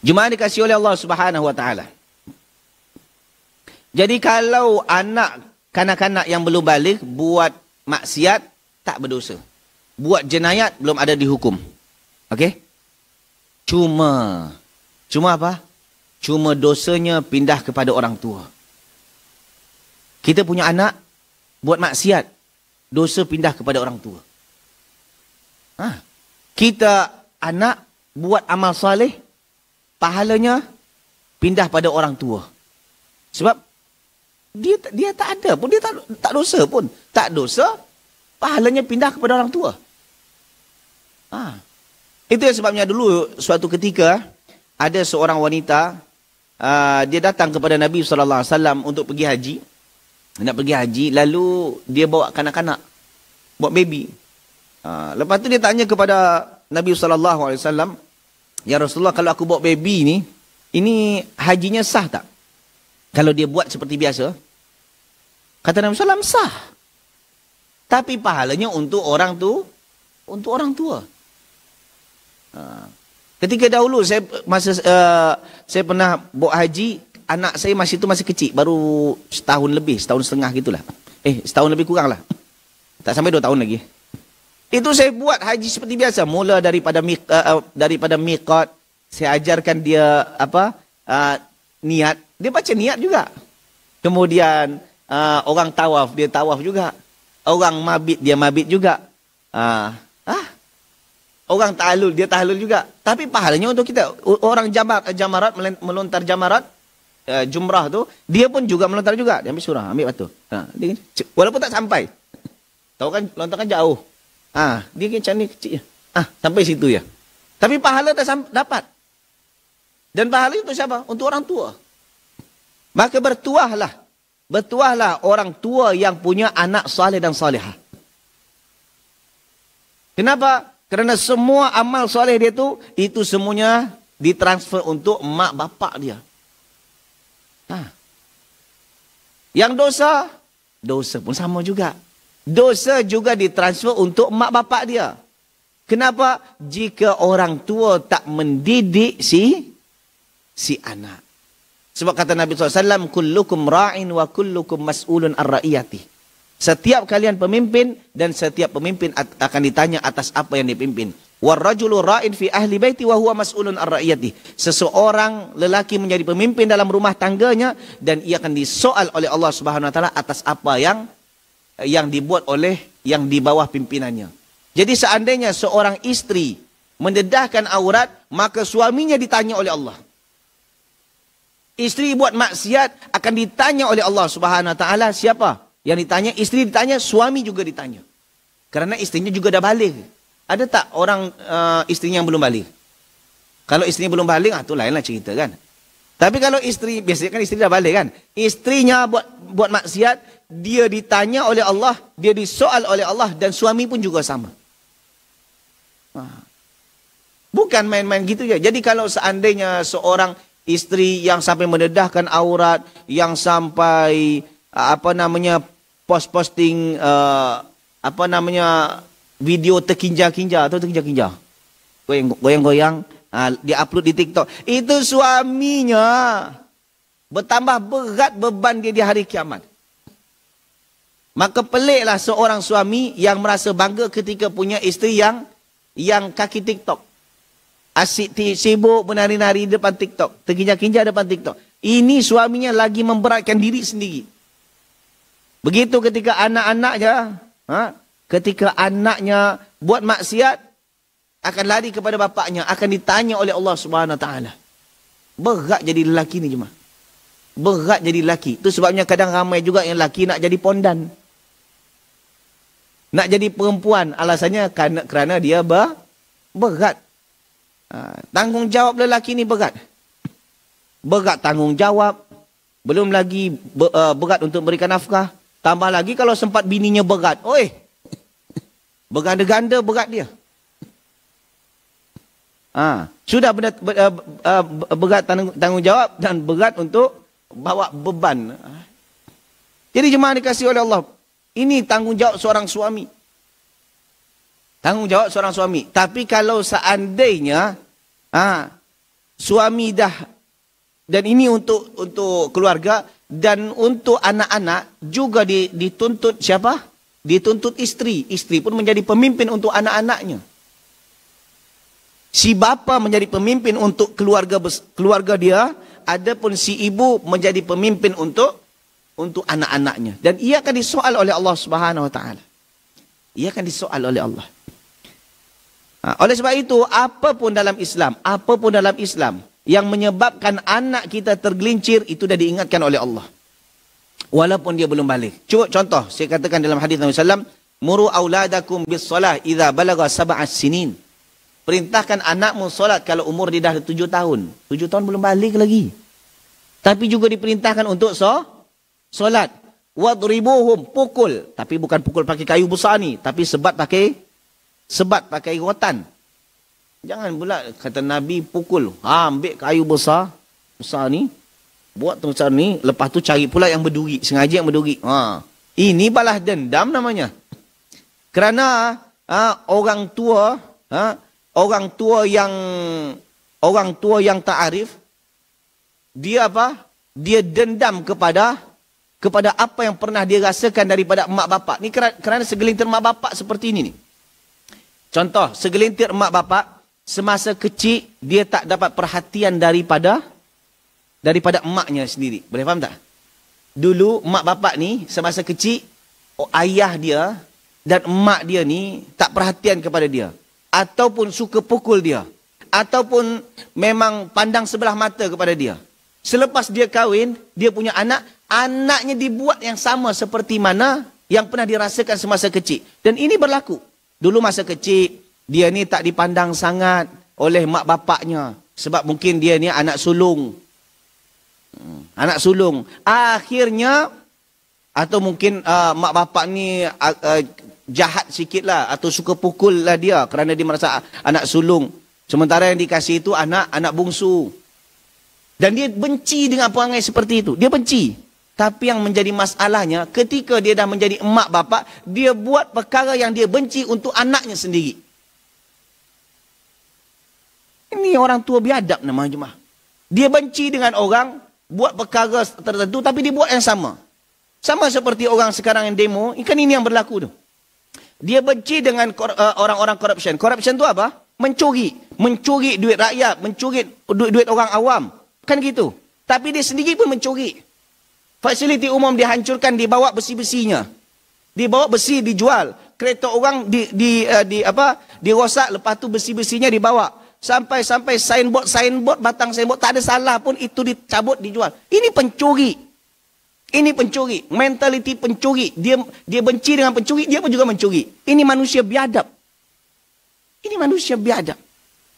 Jumaat dikasih oleh Allah Subhanahu Wa Taala. Jadi kalau anak kanak-kanak yang belum balik buat maksiat, tak berdosa. Buat jenayat, belum ada dihukum. Okey? Cuma apa? Cuma dosanya pindah kepada orang tua. Kita punya anak, buat maksiat, dosa pindah kepada orang tua. Kita anak, buat amal saleh, pahalanya pindah pada orang tua. Sebab dia tak ada pun, dia tak dosa pun. Tak dosa, pahalanya pindah kepada orang tua. Itu yang sebabnya dulu suatu ketika ada seorang wanita, dia datang kepada Nabi SAW untuk pergi haji. Nak pergi haji, lalu dia bawa kanak-kanak, bawa baby. Lepas tu dia tanya kepada Nabi SAW, ya Rasulullah, kalau aku bawa baby ni, ini hajinya sah tak? Kalau dia buat seperti biasa? Kata Nabi SAW, sah. Tapi pahalanya untuk orang tua. Ketika dahulu saya pernah bawa haji, anak saya masih kecil, baru setahun setengah gitulah. Setahun lebih kurang lah. Tak sampai 2 tahun lagi. Itu saya buat haji seperti biasa, mula daripada miqat, saya ajarkan dia niat, dia baca niat juga. Kemudian orang tawaf, dia tawaf juga. Orang mabit, dia mabit juga. Orang tahlul, dia tahlul juga. Tapi pahalanya untuk kita. Orang jamarat, melontar jamarat, jumrah tu, dia pun juga melontar juga. Dia ambil surah, ambil batu. Walaupun tak sampai. Tahu kan, lontarkan jauh. Dia macam ni kecil. Sampai situ ya. Tapi pahala tak dapat. Dan pahala itu siapa? Untuk orang tua. Maka bertuahlah orang tua yang punya anak saleh dan salihah. Kenapa? Kerana semua amal soleh dia itu semuanya ditransfer untuk mak bapak dia. Yang dosa pun sama juga. Dosa juga ditransfer untuk mak bapak dia. Kenapa? Jika orang tua tak mendidik si anak. Sebab kata Nabi SAW, kullukum ra'in wa kullukum mas'ulun ar-ra'iyati. Setiap kalian pemimpin dan setiap pemimpin akan ditanya atas apa yang dipimpin. Warrajulu ra'in fi ahli baiti wa huwa mas'ulun ar-ra'iyati. Seseorang lelaki menjadi pemimpin dalam rumah tangganya dan ia akan disoal oleh Allah Subhanahu wa taala atas apa yang dibuat oleh yang di bawah pimpinannya. Jadi seandainya seorang isteri mendedahkan aurat, maka suaminya ditanya oleh Allah. Isteri buat maksiat akan ditanya oleh Allah Subhanahu wa taala. Siapa yang ditanya? Isteri ditanya, suami juga ditanya. Kerana istrinya juga dah balik. Ada tak orang istrinya yang belum balik? Kalau istrinya belum balik, tu lainlah cerita kan. Tapi kalau isteri, biasanya kan isteri dah balik kan. Istrinya buat maksiat, dia ditanya oleh Allah, dia disoal oleh Allah, dan suami pun juga sama. Bukan main-main gitu je. Jadi kalau seandainya seorang isteri yang sampai mendedahkan aurat, yang sampai posting video terkinja-kinja atau terkinja-kinja, goyang-goyang, dia upload di TikTok, itu suaminya bertambah berat beban dia di hari kiamat. Maka peliklah seorang suami yang merasa bangga ketika punya isteri yang kaki TikTok, asyik sibuk menari-nari depan TikTok, terkinja-kinja depan TikTok. Ini suaminya lagi memberatkan diri sendiri. Begitu ketika anaknya buat maksiat, akan lari kepada bapaknya, akan ditanya oleh Allah Subhanahu wa taala. Berat jadi lelaki ni jemaah. Berat jadi lelaki. Itu sebabnya kadang ramai juga yang lelaki nak jadi pondan. Nak jadi perempuan, alasannya kerana dia berat. Tanggungjawab lelaki ni berat. Berat tanggungjawab. Belum lagi berat untuk berikan nafkah. Tambah lagi kalau sempat bininya berat. Berganda-ganda berat dia. Sudah berat tanggungjawab dan berat untuk bawa beban. Jadi jemaah dikasihi oleh Allah, ini tanggungjawab seorang suami. Tanggungjawab seorang suami. Tapi kalau seandainya suami dah, dan ini untuk keluarga dan untuk anak-anak juga dituntut siapa? Dituntut isteri. Isteri pun menjadi pemimpin untuk anak-anaknya. Si bapa menjadi pemimpin untuk keluarga dia, adapun si ibu menjadi pemimpin untuk anak-anaknya. Dan ia akan disoal oleh Allah Subhanahu wa taala. Ia akan disoal oleh Allah. Oleh sebab itu, apapun dalam Islam, yang menyebabkan anak kita tergelincir, itu dah diingatkan oleh Allah. Walaupun dia belum balik. Cuba contoh, saya katakan dalam hadis Nabi SAW, muru auladakum bis salah idza balagha sab'as sinin. Perintahkan anakmu solat kalau umur dia dah 7 tahun. 7 tahun belum balik lagi. Tapi juga diperintahkan untuk solat. Wadribuhum, pukul. Tapi bukan pukul pakai kayu besar ni, tapi sebat pakai rotan. Jangan pula kata Nabi pukul. Ambil kayu besar ni, buat macam ni, lepas tu cari pula yang berduri, sengaja yang berduri. Ini balas dendam namanya. Kerana orang tua yang ta'arif, dia apa? Dia dendam kepada apa yang pernah dia rasakan daripada emak bapak. Ni kerana segelintir emak bapak seperti ini ni. Contoh, segelintir emak bapak semasa kecil dia tak dapat perhatian daripada emaknya sendiri. Boleh faham tak? Dulu emak bapak ni semasa kecil, ayah dia dan emak dia ni tak perhatian kepada dia. Ataupun suka pukul dia. Ataupun memang pandang sebelah mata kepada dia. Selepas dia kahwin, dia punya anak, anaknya dibuat yang sama seperti mana yang pernah dirasakan semasa kecil. Dan ini berlaku. Dulu masa kecil, dia ni tak dipandang sangat oleh mak bapaknya. Sebab mungkin dia ni anak sulung. Anak sulung. Akhirnya, atau mungkin mak bapak ni jahat sikit lah, atau suka pukul lah dia kerana dia merasa anak sulung. Sementara yang dikasih itu anak bungsu. Dan dia benci dengan perangai seperti itu. Dia benci. Tapi yang menjadi masalahnya, ketika dia dah menjadi emak bapak, dia buat perkara yang dia benci untuk anaknya sendiri. Ini orang tua biadab namanya jemaah. Dia benci dengan orang, buat perkara tertentu, tapi dia buat yang sama. Sama seperti orang sekarang yang demo, kan ini yang berlaku tu. Dia benci dengan orang-orang corruption. Corruption tu apa? Mencuri. Mencuri duit rakyat. Mencuri duit orang awam. Kan gitu. Tapi dia sendiri pun mencuri. Fasiliti umum dihancurkan, dibawa besi-besinya. Dibawa besi, dijual. Kereta orang dirosak, lepas tu besi-besinya dibawa. Sampai signboard, batang signboard, tak ada salah pun itu dicabut, dijual. Ini pencuri. Ini pencuri, mentaliti pencuri. Dia benci dengan pencuri, dia pun juga mencuri. Ini manusia biadab. Ini manusia biadab.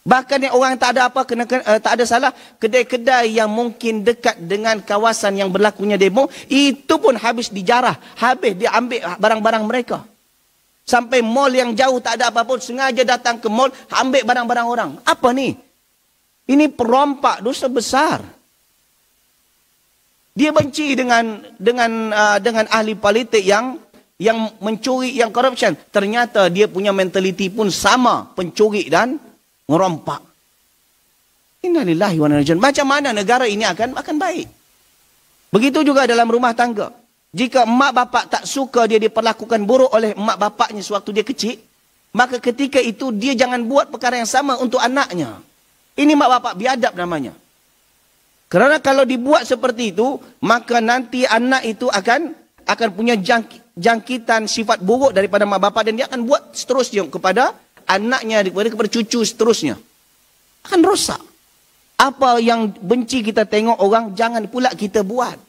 Bahkan yang orang tak ada apa, tak ada salah, kedai-kedai yang mungkin dekat dengan kawasan yang berlakunya demo, itu pun habis dijarah. Habis dia ambil barang-barang mereka. Sampai mall yang jauh tak ada apa-apa, sengaja datang ke mall, ambil barang-barang orang. Apa ni? Ini perompak, dosa besar. Dia benci dengan ahli politik yang mencuri, yang corruption. Ternyata dia punya mentaliti pun sama, pencuri dan merompak. Innalillahi wa inna ilaihi raji'un. Macam mana negara ini akan baik? Begitu juga dalam rumah tangga. Jika emak bapak tak suka dia diperlakukan buruk oleh emak bapaknya sewaktu dia kecil, maka ketika itu dia jangan buat perkara yang sama untuk anaknya. Ini mak bapak biadab namanya. Kerana kalau dibuat seperti itu, maka nanti anak itu akan punya jangkitan sifat buruk daripada mak bapak, dan dia akan buat seterusnya kepada anaknya, kepada cucu seterusnya. Akan rosak. Apa yang benci kita tengok orang, jangan pula kita buat.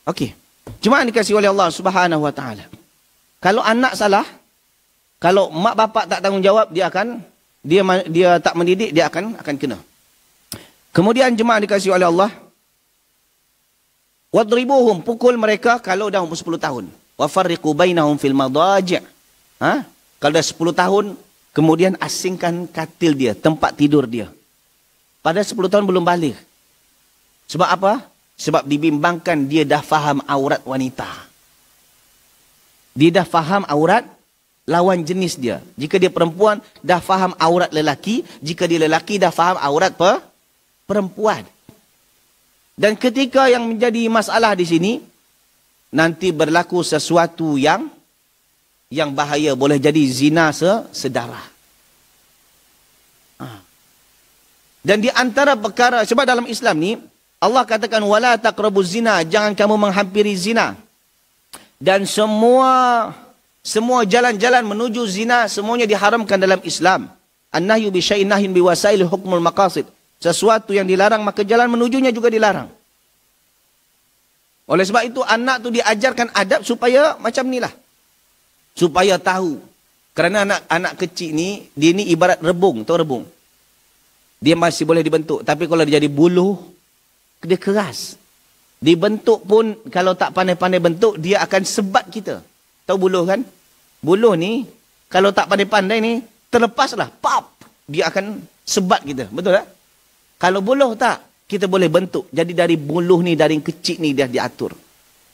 Okey. Jemaah dikasihi oleh Allah Subhanahu wa taala. Kalau anak salah, kalau mak bapak tak tanggungjawab, dia tak mendidik, dia akan kena. Kemudian jemaah dikasihi oleh Allah, wadribuhum, pukul mereka kalau dah umur 10 tahun. Wa farriqu bainahum fil madaji'. Kalau dah 10 tahun, kemudian asingkan katil dia, tempat tidur dia. Pada 10 tahun belum balik. Sebab apa? Sebab dibimbangkan dia dah faham aurat wanita. Dia dah faham aurat lawan jenis dia. Jika dia perempuan, dah faham aurat lelaki. Jika dia lelaki, dah faham aurat perempuan. Dan ketika yang menjadi masalah di sini, nanti berlaku sesuatu yang bahaya. Boleh jadi zina sedarah. Dan di antara perkara, sebab dalam Islam ni, Allah katakan, wala taqrabuz zina, jangan kamu menghampiri zina. Dan semua jalan-jalan menuju zina, semuanya diharamkan dalam Islam. An-nahyu bi syai'in nahyin bi wasail hukmul maqasid. Sesuatu yang dilarang maka jalan menujunya juga dilarang. Oleh sebab itu anak tu diajarkan adab supaya macam inilah. Supaya tahu. Kerana anak kecil ni, dia ni ibarat rebung, tahu rebung? Dia masih boleh dibentuk. Tapi kalau dia jadi buluh, dia keras. Dibentuk pun, kalau tak pandai-pandai bentuk, dia akan sebat kita. Tahu buluh kan? Buluh ni, kalau tak pandai-pandai ni, terlepaslah. Pap! Dia akan sebat kita. Betul tak? Kalau buluh tak, kita boleh bentuk. Jadi dari buluh ni, dari kecil ni, dia diatur.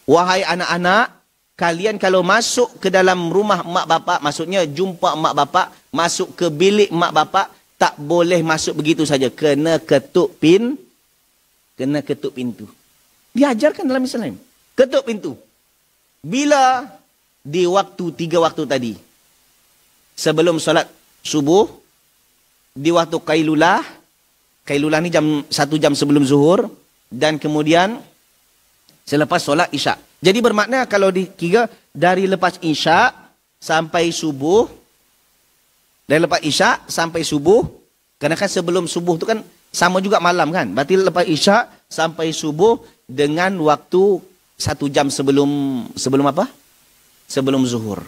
Wahai anak-anak, kalian kalau masuk ke dalam rumah mak bapak, maksudnya jumpa mak bapak, masuk ke bilik mak bapak, tak boleh masuk begitu saja. Kena ketuk pintu. Diajarkan dalam Islam. Ketuk pintu. Bila di waktu 3 waktu tadi. Sebelum solat subuh. Di waktu Qailulah. Qailulah ni 1 jam sebelum zuhur. Dan kemudian selepas solat isyak. Jadi bermakna kalau dikira dari lepas isyak sampai subuh. Dari lepas isyak sampai subuh. Kerana kan sebelum subuh tu kan sama juga malam kan. Berarti lepas isyak sampai subuh dengan waktu 1 jam sebelum apa? Sebelum zuhur.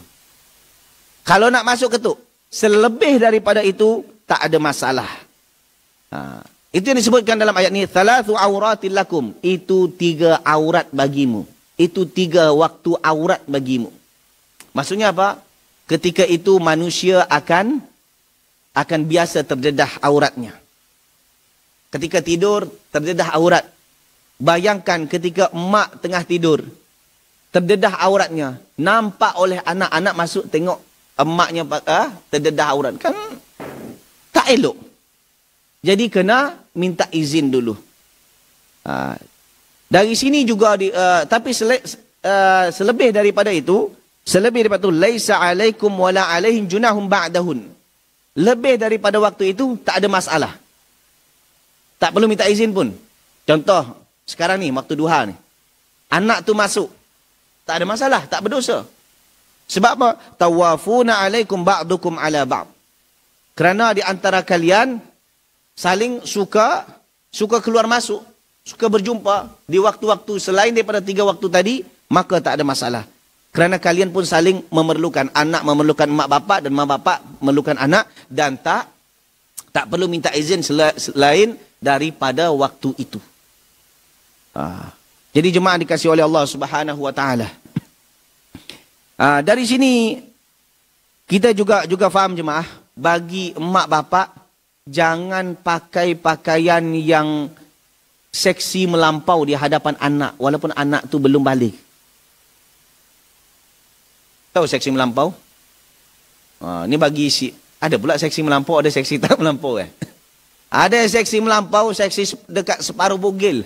Kalau nak masuk ketuk, selebih daripada itu tak ada masalah. Itu yang disebutkan dalam ayat ni, thalathu auratil lakum. Itu 3 aurat bagimu. Itu 3 waktu aurat bagimu. Maksudnya apa? Ketika itu manusia akan biasa terdedah auratnya. Ketika tidur, terdedah aurat. Bayangkan ketika emak tengah tidur, terdedah auratnya. Nampak oleh anak-anak masuk tengok emaknya terdedah aurat. Kan tak elok. Jadi kena minta izin dulu. Dari sini juga, tapi selebih daripada itu, laisa alaikum wala alaihim junahum ba'dahun. Lebih daripada waktu itu, tak ada masalah. Tak perlu minta izin pun. Contoh, sekarang ni, waktu duha ni. Anak tu masuk. Tak ada masalah, tak berdosa. Sebab apa? Tawafuna alaikum ba'dukum ala ba'd. Kerana di antara kalian, saling suka keluar masuk. Suka berjumpa di waktu-waktu selain daripada 3 waktu tadi, maka tak ada masalah. Kerana kalian pun saling memerlukan. Anak memerlukan mak bapak dan mak bapak memerlukan anak. Dan tak perlu minta izin selain daripada waktu itu. Jadi jemaah dikasihi oleh Allah Subhanahu wa taala. Dari sini kita juga faham jemaah, bagi emak bapak jangan pakai pakaian yang seksi melampau di hadapan anak walaupun anak tu belum balik. Tahu seksi melampau? Ini bagi ada pula seksi melampau, ada seksi tak melampau kan? Ada seksi melampau, seksi dekat separuh bugil.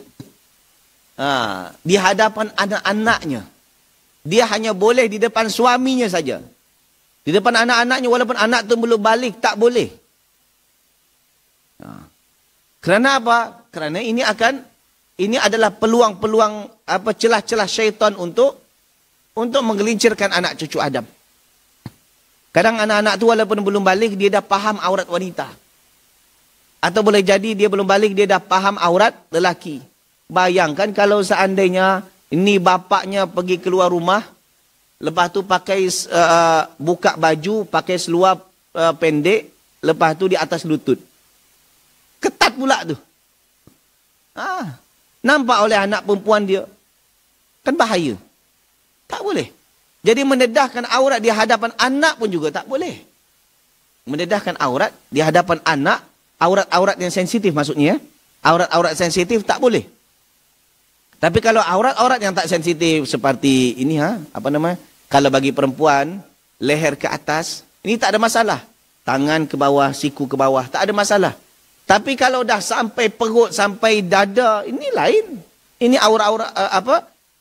Di hadapan anak-anaknya. Dia hanya boleh di depan suaminya saja. Di depan anak-anaknya walaupun anak tu belum balik, tak boleh. Kerana apa? Kerana ini adalah peluang-peluang celah-celah syaitan untuk menggelincirkan anak cucu Adam. Kadang anak-anak tu walaupun belum balik, dia dah faham aurat wanita. Atau boleh jadi dia belum balik, dia dah faham aurat lelaki. Bayangkan kalau seandainya ini bapaknya pergi keluar rumah, lepas tu pakai buka baju, pakai seluar pendek, lepas tu di atas lutut. Ketat pula tu. Nampak oleh anak perempuan dia. Kan bahaya. Tak boleh. Jadi mendedahkan aurat di hadapan anak pun juga tak boleh. Mendedahkan aurat di hadapan anak, aurat-aurat yang sensitif maksudnya. Aurat-aurat sensitif tak boleh. Tapi kalau aurat-aurat yang tak sensitif seperti ini, kalau bagi perempuan, leher ke atas, ini tak ada masalah. Tangan ke bawah, siku ke bawah, tak ada masalah. Tapi kalau dah sampai perut, sampai dada, ini lain. Ini aurat-aurat,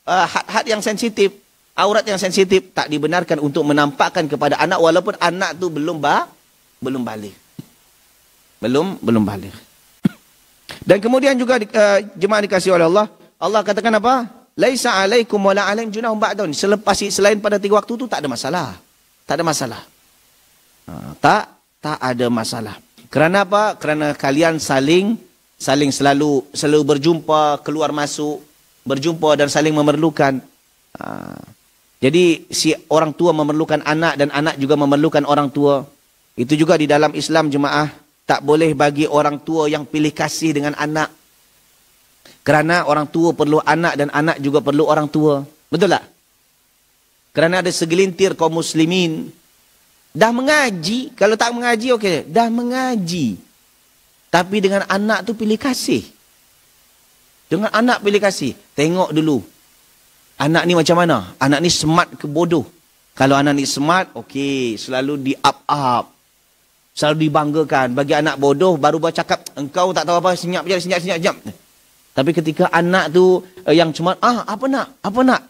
had-had yang sensitif. Aurat yang sensitif tak dibenarkan untuk menampakkan kepada anak walaupun anak tu belum balik. Belum balik. Dan kemudian juga jemaah dikasihi oleh Allah, Allah katakan apa? Laisa alaikum wala alaihim junahum ba'dun. Selain pada 3 waktu tu tak ada masalah. Tak ada masalah. Tak ada masalah. Kerana apa? Kerana kalian saling selalu berjumpa, keluar masuk, berjumpa dan saling memerlukan. Jadi si orang tua memerlukan anak dan anak juga memerlukan orang tua. Itu juga di dalam Islam jemaah, tak boleh bagi orang tua yang pilih kasih dengan anak. Kerana orang tua perlu anak dan anak juga perlu orang tua. Betul tak? Kerana ada segelintir kaum muslimin dah mengaji, kalau tak mengaji okey, dah mengaji. Tapi dengan anak tu pilih kasih. Dengan anak pilih kasih. Tengok dulu. Anak ni macam mana? Anak ni smart ke bodoh? Kalau anak ni smart, okey, selalu di-up. Selalu dibanggakan. Bagi anak bodoh, baru bercakap, engkau tak tahu apa, senyap je, senyap. Tapi ketika anak tu yang smart, apa nak?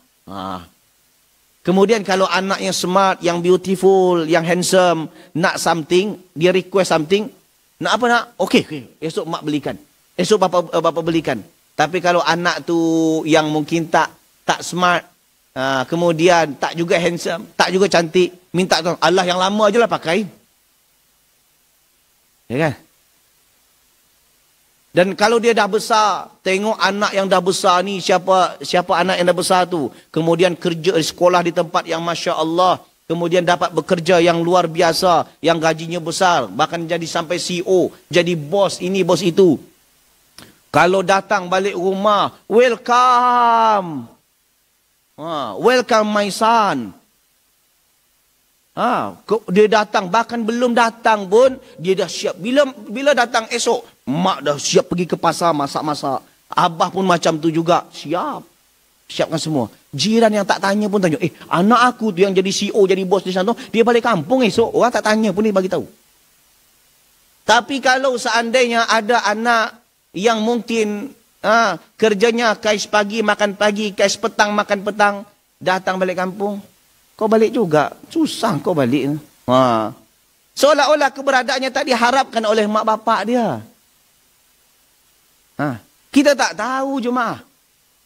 Kemudian kalau anak yang smart, yang beautiful, yang handsome, nak something, dia request something, nak apa nak? Okey, esok mak belikan. Esok bapa belikan. Tapi kalau anak tu yang mungkin tak smart, kemudian tak juga handsome, tak juga cantik, minta tu, Allah yang lama je lah pakai. Ya kan? Dan kalau dia dah besar, tengok anak yang dah besar ni, siapa anak yang dah besar tu. Kemudian kerja di sekolah di tempat yang Masya Allah. Kemudian dapat bekerja yang luar biasa, yang gajinya besar. Bahkan jadi sampai CEO, jadi bos ini, bos itu. Kalau datang balik rumah, welcome. Welcome my son. Dia datang, bahkan belum datang pun, dia dah siap. Bila datang esok, mak dah siap pergi ke pasar, masak-masak. Abah pun macam tu juga, siapkan semua. Jiran yang tak tanya pun tanya, anak aku tu yang jadi CEO, jadi bos di sana, dia balik kampung esok. Orang tak tanya pun dia bagi tahu. Tapi kalau seandainya ada anak yang mungkin kerjanya kais pagi, makan pagi, kais petang, makan petang, datang balik kampung, kau balik juga. Susah kau balik. Seolah-olah keberadaannya tak diharapkan oleh mak bapak dia. Kita tak tahu jemaah.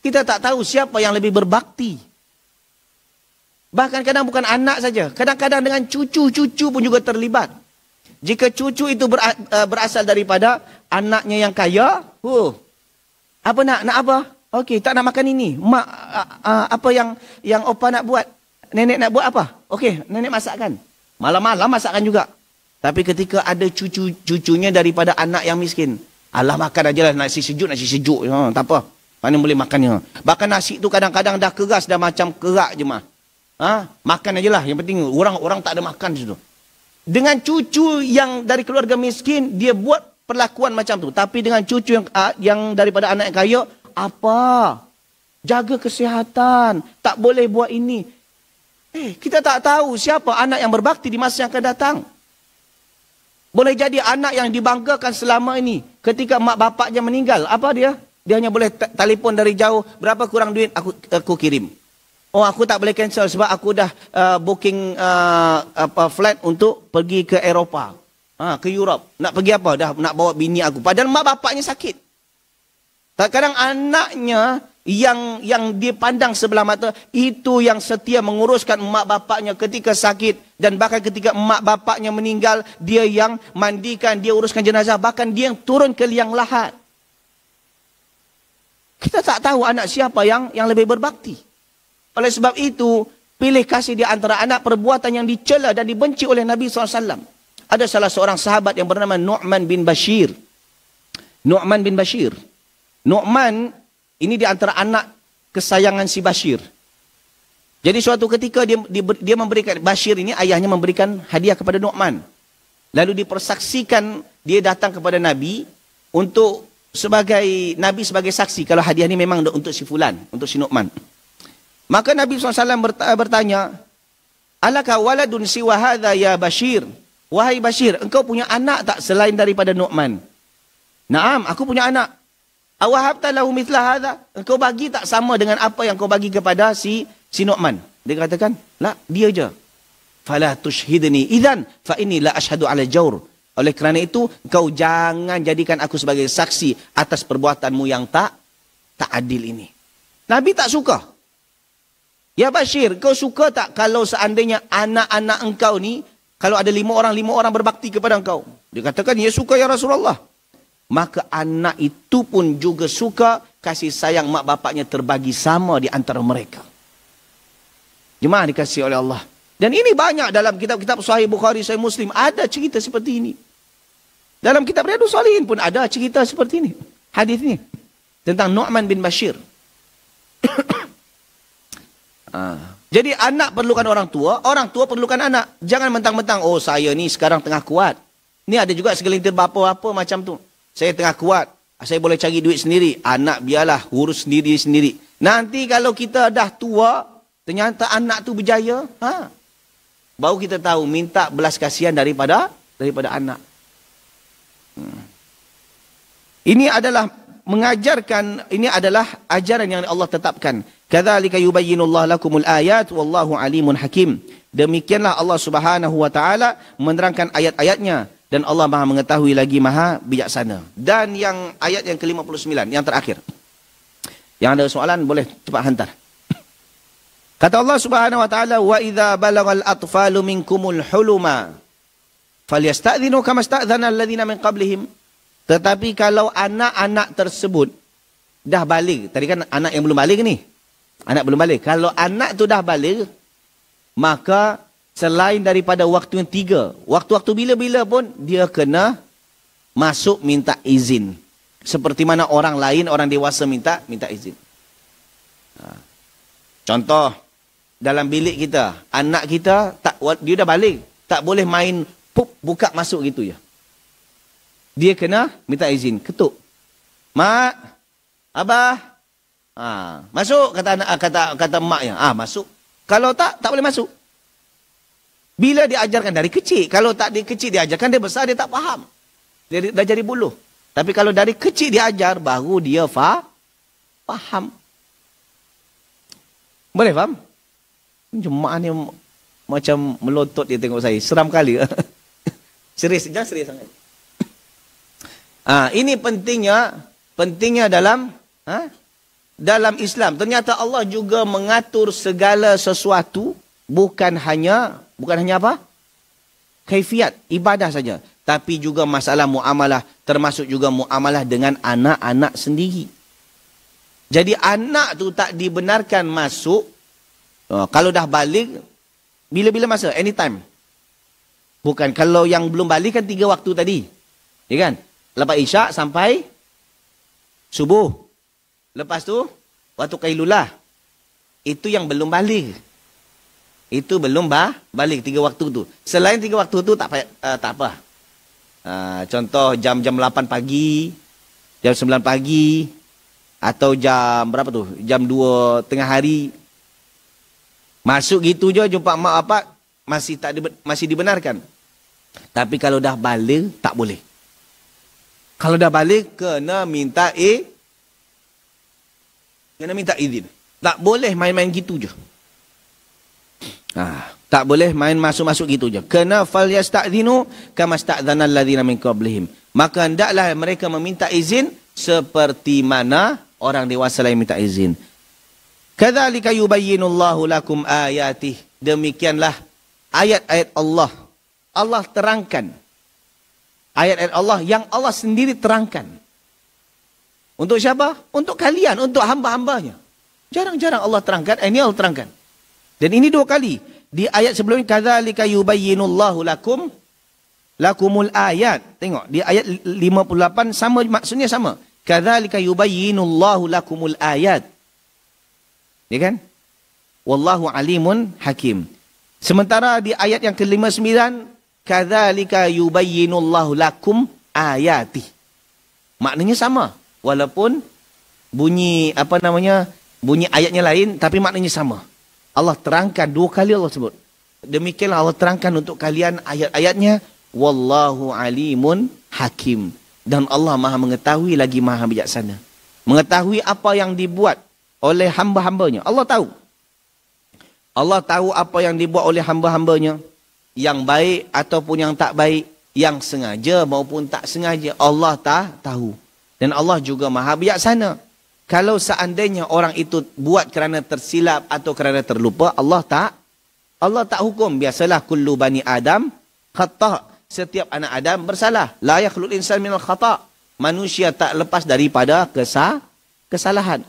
Kita tak tahu siapa yang lebih berbakti. Bahkan kadang bukan anak saja. Kadang-kadang dengan cucu-cucu pun juga terlibat. Jika cucu itu berasal daripada anaknya yang kaya. Apa nak apa? Okey, tak nak makan ini. Mak, apa yang opa nak buat? Nenek nak buat apa? Okey, nenek masakkan. Malam-malam masakkan juga. Tapi ketika ada cucunya daripada anak yang miskin, alah makan aja lah nasi sejuk. Tak apa. Mana boleh makannya. Bahkan nasi tu kadang-kadang dah keras, dah macam kerak je mah. Makan aja lah. Yang penting orang tak ada makan di situ. Dengan cucu yang dari keluarga miskin, dia buat perlakuan macam tu. Tapi dengan cucu yang daripada anak yang kaya, apa? Jaga kesihatan. Tak boleh buat ini. Kita tak tahu siapa anak yang berbakti di masa yang akan datang. Boleh jadi anak yang dibanggakan selama ini. Ketika mak bapaknya meninggal, apa dia? Dia hanya boleh telefon dari jauh. Berapa kurang duit? Aku kirim. Aku tak boleh cancel sebab aku dah booking flight untuk pergi ke Eropah. Ke Europe. Nak pergi apa? Dah nak bawa bini aku. Padahal mak bapaknya sakit. Kadang anaknya yang dipandang sebelah mata, itu yang setia menguruskan mak bapaknya ketika sakit. Dan bahkan ketika mak bapaknya meninggal, dia yang mandikan, dia uruskan jenazah. Bahkan dia yang turun ke liang lahat. Kita tak tahu anak siapa yang lebih berbakti. Oleh sebab itu, pilih kasih di antara anak perbuatan yang dicela dan dibenci oleh Nabi SAW. Ada salah seorang sahabat yang bernama Nu'man bin Bashir. Nu'man ini di antara anak kesayangan si Bashir. Jadi suatu ketika dia memberikan, Bashir ini ayahnya memberikan hadiah kepada Nu'man. Lalu dipersaksikan dia datang kepada Nabi untuk sebagai saksi kalau hadiah ini memang untuk si fulan, untuk si Nu'man. Maka Nabi SAW bertanya, alaka waladun siwa hadha ya Bashir? Wahai Bashir, engkau punya anak tak selain daripada Nu'man? Naam, aku punya anak. Awahabta lahu mithla hadha? Engkau bagi tak sama dengan apa yang kau bagi kepada si Nu'man? Dia katakan, la, dia je. Fala tushhidni idzan fa inni la ashhadu ala jawr. Oleh kerana itu, kau jangan jadikan aku sebagai saksi atas perbuatanmu yang tak adil ini. Nabi tak suka. Ya Bashir, kau suka tak kalau seandainya anak-anak engkau ni, kalau ada 5 orang berbakti kepada engkau? Dia katakan, ya suka ya Rasulullah. Maka anak itu pun juga suka kasih sayang mak bapaknya terbagi sama di antara mereka. Jemaah dikasihi oleh Allah. Dan ini banyak dalam kitab-kitab Sahih Bukhari, Sahih Muslim. Ada cerita seperti ini. Dalam kitab Riyadhus Shalihin pun ada cerita seperti ini. Hadis ini. Tentang Nu'man bin Bashir. Jadi anak perlukan orang tua perlukan anak. Jangan mentang-mentang, oh saya ni sekarang tengah kuat. Ni ada juga segelintir bapa-bapa macam tu. Saya tengah kuat, saya boleh cari duit sendiri. Anak biarlah urus sendiri-sendiri. Nanti kalau kita dah tua, ternyata anak tu berjaya, baru kita tahu minta belas kasihan daripada anak. Ini adalah mengajarkan, ini adalah ajaran yang Allah tetapkan. Kadzalika yubayyinullahu lakumul ayat wallahu alimun hakim. Demikianlah Allah Subhanahu wa taala menerangkan ayat-ayatnya dan Allah Maha mengetahui lagi Maha bijaksana. Dan yang ayat yang ke-59 yang terakhir. Yang ada soalan boleh cepat hantar. Kata Allah Subhanahu wa taala, wa idza balagal atfalu minkumul huluma falyasta'dhinu kama sta'dhana alladhina min qablihim. Tetapi kalau anak-anak tersebut dah balik, tadi kan anak yang belum balik ni. Anak belum balik. Kalau anak tu dah balik, maka selain daripada waktu yang 3, waktu-waktu bila-bila pun dia kena masuk minta izin. Seperti mana orang lain, orang dewasa minta izin. Contoh, dalam bilik kita, anak kita, dia dah balik. Tak boleh main, buka masuk gitu ya. Dia kena minta izin, ketuk. Mak, abah, masuk, kata maknya. Masuk. Kalau tak boleh masuk. Bila diajarkan dari kecil. Kalau tak dari kecil diajarkan, dia besar, dia tak faham. Dia dah jadi buluh. Tapi kalau dari kecil diajar, baru dia faham. Boleh faham? Jemaah ni macam melotot dia tengok saya. Seram kali. Serius, jangan serius sangat. Ini pentingnya dalam Islam. Ternyata Allah juga mengatur segala sesuatu, bukan hanya apa? Kaifiat, ibadah saja. Tapi juga masalah muamalah, termasuk juga muamalah dengan anak-anak sendiri. Jadi anak tu tak dibenarkan masuk, kalau dah balik, bila-bila masa, anytime. Bukan, kalau yang belum balik kan 3 waktu tadi. Ya kan? Lepas isyak sampai subuh. Lepas tu, waktu Qailulah. Itu yang belum balik. Itu belum balik 3 waktu tu. Selain 3 waktu tu, tak apa. Contoh jam 8 pagi, jam 9 pagi, atau jam berapa tu? Jam 2 tengah hari. Masuk gitu je, jumpa mak bapak, masih dibenarkan. Tapi kalau dah balik, tak boleh. Kalau dah balik, kena minta izin. Tak boleh main-main gitu je. Tak boleh main masuk-masuk gitu je. Kena falyasta'dhinu kama sta'dhana alladhina min qablihim. Maka hendaklah mereka meminta izin seperti mana orang dewasa lain minta izin. Kadzalika yubayyinullahu lakum ayatih. Demikianlah ayat-ayat Allah. Allah terangkan. Ayat-ayat Allah yang Allah sendiri terangkan. Untuk siapa? Untuk kalian, untuk hamba-hambanya. Jarang-jarang Allah terangkan, ini Allah terangkan. Dan ini 2 kali. Di ayat sebelumnya, kadzalika yubayyinullahu lakumul ayat. Tengok, di ayat 58 sama, maksudnya sama. Kadzalika yubayyinullahu lakumul ayat. Ya kan? Wallahu alimun hakim. Sementara di ayat yang ke-59, kadzalika yubayyinullahu lakum ayati. Maknanya sama. Walaupun bunyi bunyi ayatnya lain, tapi maknanya sama. Allah terangkan 2 kali Allah sebut. Demikianlah Allah terangkan untuk kalian ayat-ayatnya. Wallahu alimun hakim. Dan Allah Maha mengetahui lagi Maha bijaksana. Mengetahui apa yang dibuat oleh hamba-hambanya. Allah tahu. Allah tahu apa yang dibuat oleh hamba-hambanya. Yang baik ataupun yang tak baik. Yang sengaja maupun tak sengaja. Allah tahu. Dan Allah juga Maha bijaksana. Kalau seandainya orang itu buat kerana tersilap atau kerana terlupa, Allah tak hukum. Biasalah kullu bani Adam khata'. setiap anak Adam bersalah. La yakhluqul insan minal khata'. Manusia tak lepas daripada kesalahan.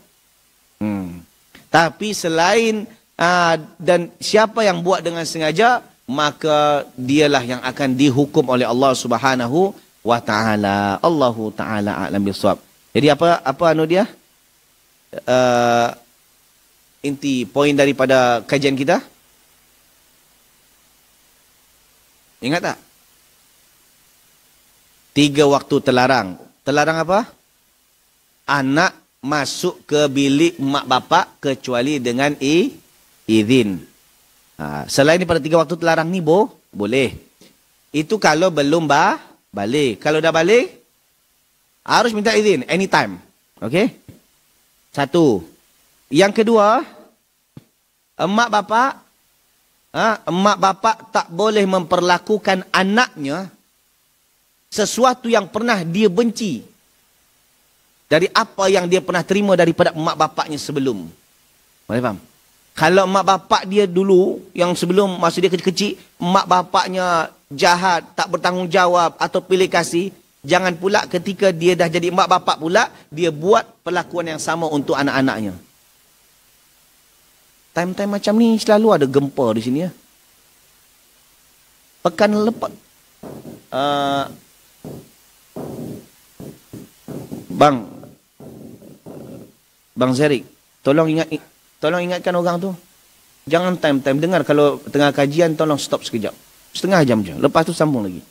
Tapi selain dan siapa yang buat dengan sengaja, maka dialah yang akan dihukum oleh Allah Subhanahu wa taala. Allahu taala a'lam bissawab. Jadi apa anu dia? Inti poin daripada kajian kita? Ingat tak? 3 waktu terlarang. Terlarang apa? Anak masuk ke bilik mak bapak kecuali dengan izin. Selain daripada 3 waktu terlarang ni boleh. Itu kalau belum balik. Kalau dah balik, harus minta izin anytime. Okey? 1. Yang kedua, emak bapak tak boleh memperlakukan anaknya sesuatu yang pernah dia benci dari apa yang dia pernah terima daripada emak bapaknya sebelum. Boleh faham? Kalau emak bapak dia dulu, yang sebelum masa dia kecil-kecil, emak bapaknya jahat, tak bertanggungjawab atau pilih kasih, jangan pula ketika dia dah jadi emak bapak pula, dia buat perlakuan yang sama untuk anak-anaknya. Time-time macam ni selalu ada gempa di sini ya. Pekan lepas. Bang Zerik, tolong ingatkan orang tu. Jangan time-time dengar kalau tengah kajian, tolong stop sekejap. Setengah jam je. Lepas tu sambung lagi.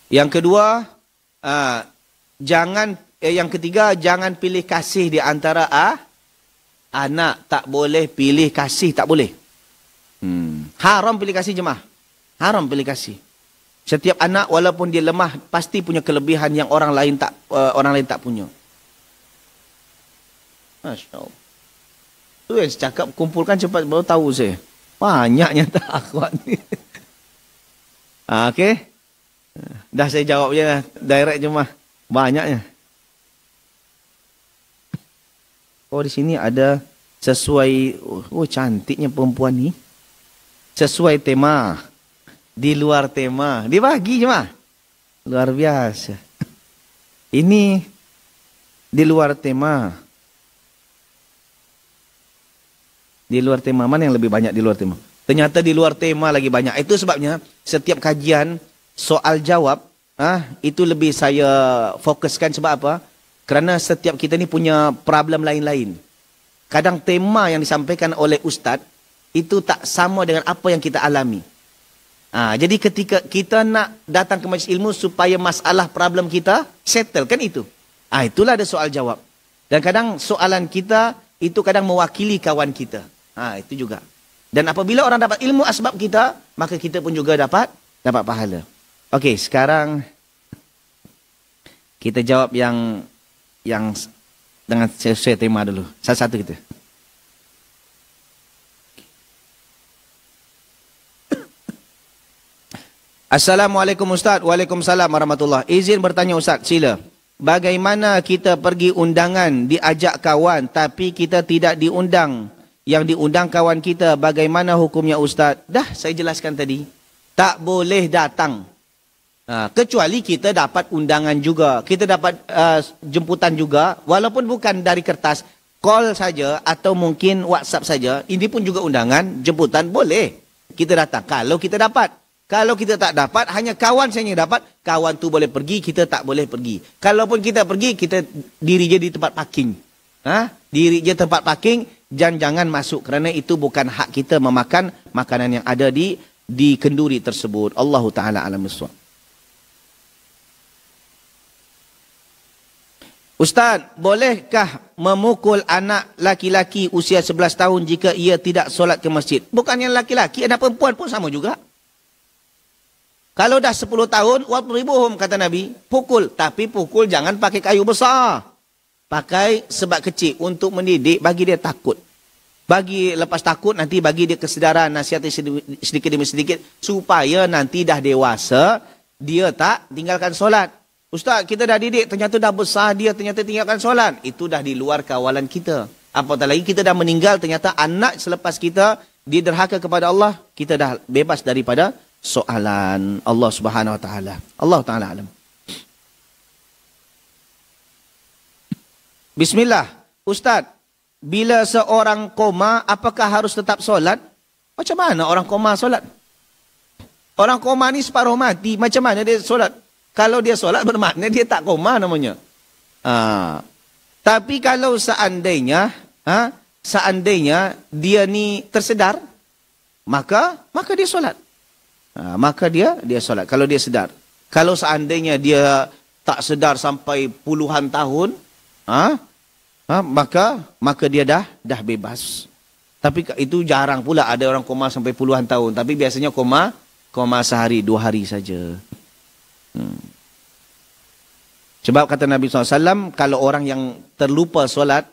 Yang kedua, yang ketiga, jangan pilih kasih di antara anak. Tak boleh pilih kasih, tak boleh. Haram pilih kasih jemaah. Haram pilih kasih. Setiap anak walaupun dia lemah, pasti punya kelebihan yang orang lain tak punya. Masya Allah. Tu yang saya cakap, kumpulkan cepat baru tahu saya. Banyaknya tak akhwat ni. Okey. Dah saya jawab je direct je mah. Banyaknya. Oh di sini ada sesuai. Oh cantiknya perempuan ni. Sesuai tema. Di luar tema. Dibagi je mah. Luar biasa. Ini di luar tema. Di luar tema. Mana yang lebih banyak di luar tema? Ternyata di luar tema lagi banyak. Itu sebabnya setiap kajian soal jawab, itu lebih saya fokuskan. Sebab apa? Kerana setiap kita ni punya problem lain-lain. Kadang tema yang disampaikan oleh ustaz, itu tak sama dengan apa yang kita alami. Jadi ketika kita nak datang ke majlis ilmu supaya masalah problem kita settle, kan itu. Itulah ada soal jawab. Dan kadang soalan kita, itu kadang mewakili kawan kita. Itu juga. Dan apabila orang dapat ilmu asbab kita, maka kita pun juga dapat pahala. Okey, sekarang kita jawab yang dengan sesuai tema dulu. Satu-satu kita. Assalamualaikum Ustaz. Waalaikumsalam warahmatullahi. Izin bertanya Ustaz, sila. Bagaimana kita pergi undangan, diajak kawan tapi kita tidak diundang? Yang diundang kawan kita, bagaimana hukumnya Ustaz? Dah saya jelaskan tadi. Tak boleh datang. Kecuali kita dapat undangan juga. Kita dapat jemputan juga. Walaupun bukan dari kertas. Call saja atau mungkin WhatsApp saja. Ini pun juga undangan, jemputan boleh. Kita datang. Kalau kita dapat. Kalau kita tak dapat, hanya kawan saja yang dapat. Kawan tu boleh pergi, kita tak boleh pergi. Kalaupun kita pergi, kita diri je di tempat parking. Diri je tempat parking. Jangan masuk. Kerana itu bukan hak kita memakan makanan yang ada di kenduri tersebut. Allahu Ta'ala alam bissawab. Ustaz, bolehkah memukul anak laki-laki usia 11 tahun jika ia tidak solat ke masjid? Bukannya laki-laki, anak perempuan pun sama juga. Kalau dah 10 tahun, wadribuhum kata Nabi, pukul. Tapi pukul jangan pakai kayu besar. Pakai sebab kecil untuk mendidik, bagi dia takut. Bagi lepas takut, nanti bagi dia kesedaran, nasihat sedikit demi sedikit. Supaya nanti dah dewasa, dia tak tinggalkan solat. Ustaz, kita dah didik, ternyata dah besar dia, ternyata tinggalkan solat. Itu dah di luar kawalan kita. Apatah lagi kita dah meninggal, ternyata anak selepas kita, dia derhaka kepada Allah, kita dah bebas daripada soalan Allah Subhanahu Wa Taala. Allah Taala alam. Bismillah. Ustaz, bila seorang koma, apakah harus tetap solat? Macam mana orang koma solat? Orang koma ni separuh mati, macam mana dia solat? Kalau dia solat bermakna dia tak koma namanya. Tapi kalau seandainya dia ni tersedar, maka dia solat. Maka dia solat kalau dia sedar. Kalau seandainya dia tak sedar sampai puluhan tahun, maka dia dah bebas. Tapi itu jarang pula ada orang koma sampai puluhan tahun. Tapi biasanya koma sehari, 2 hari saja. Sebab kata Nabi SAW, kalau orang yang terlupa solat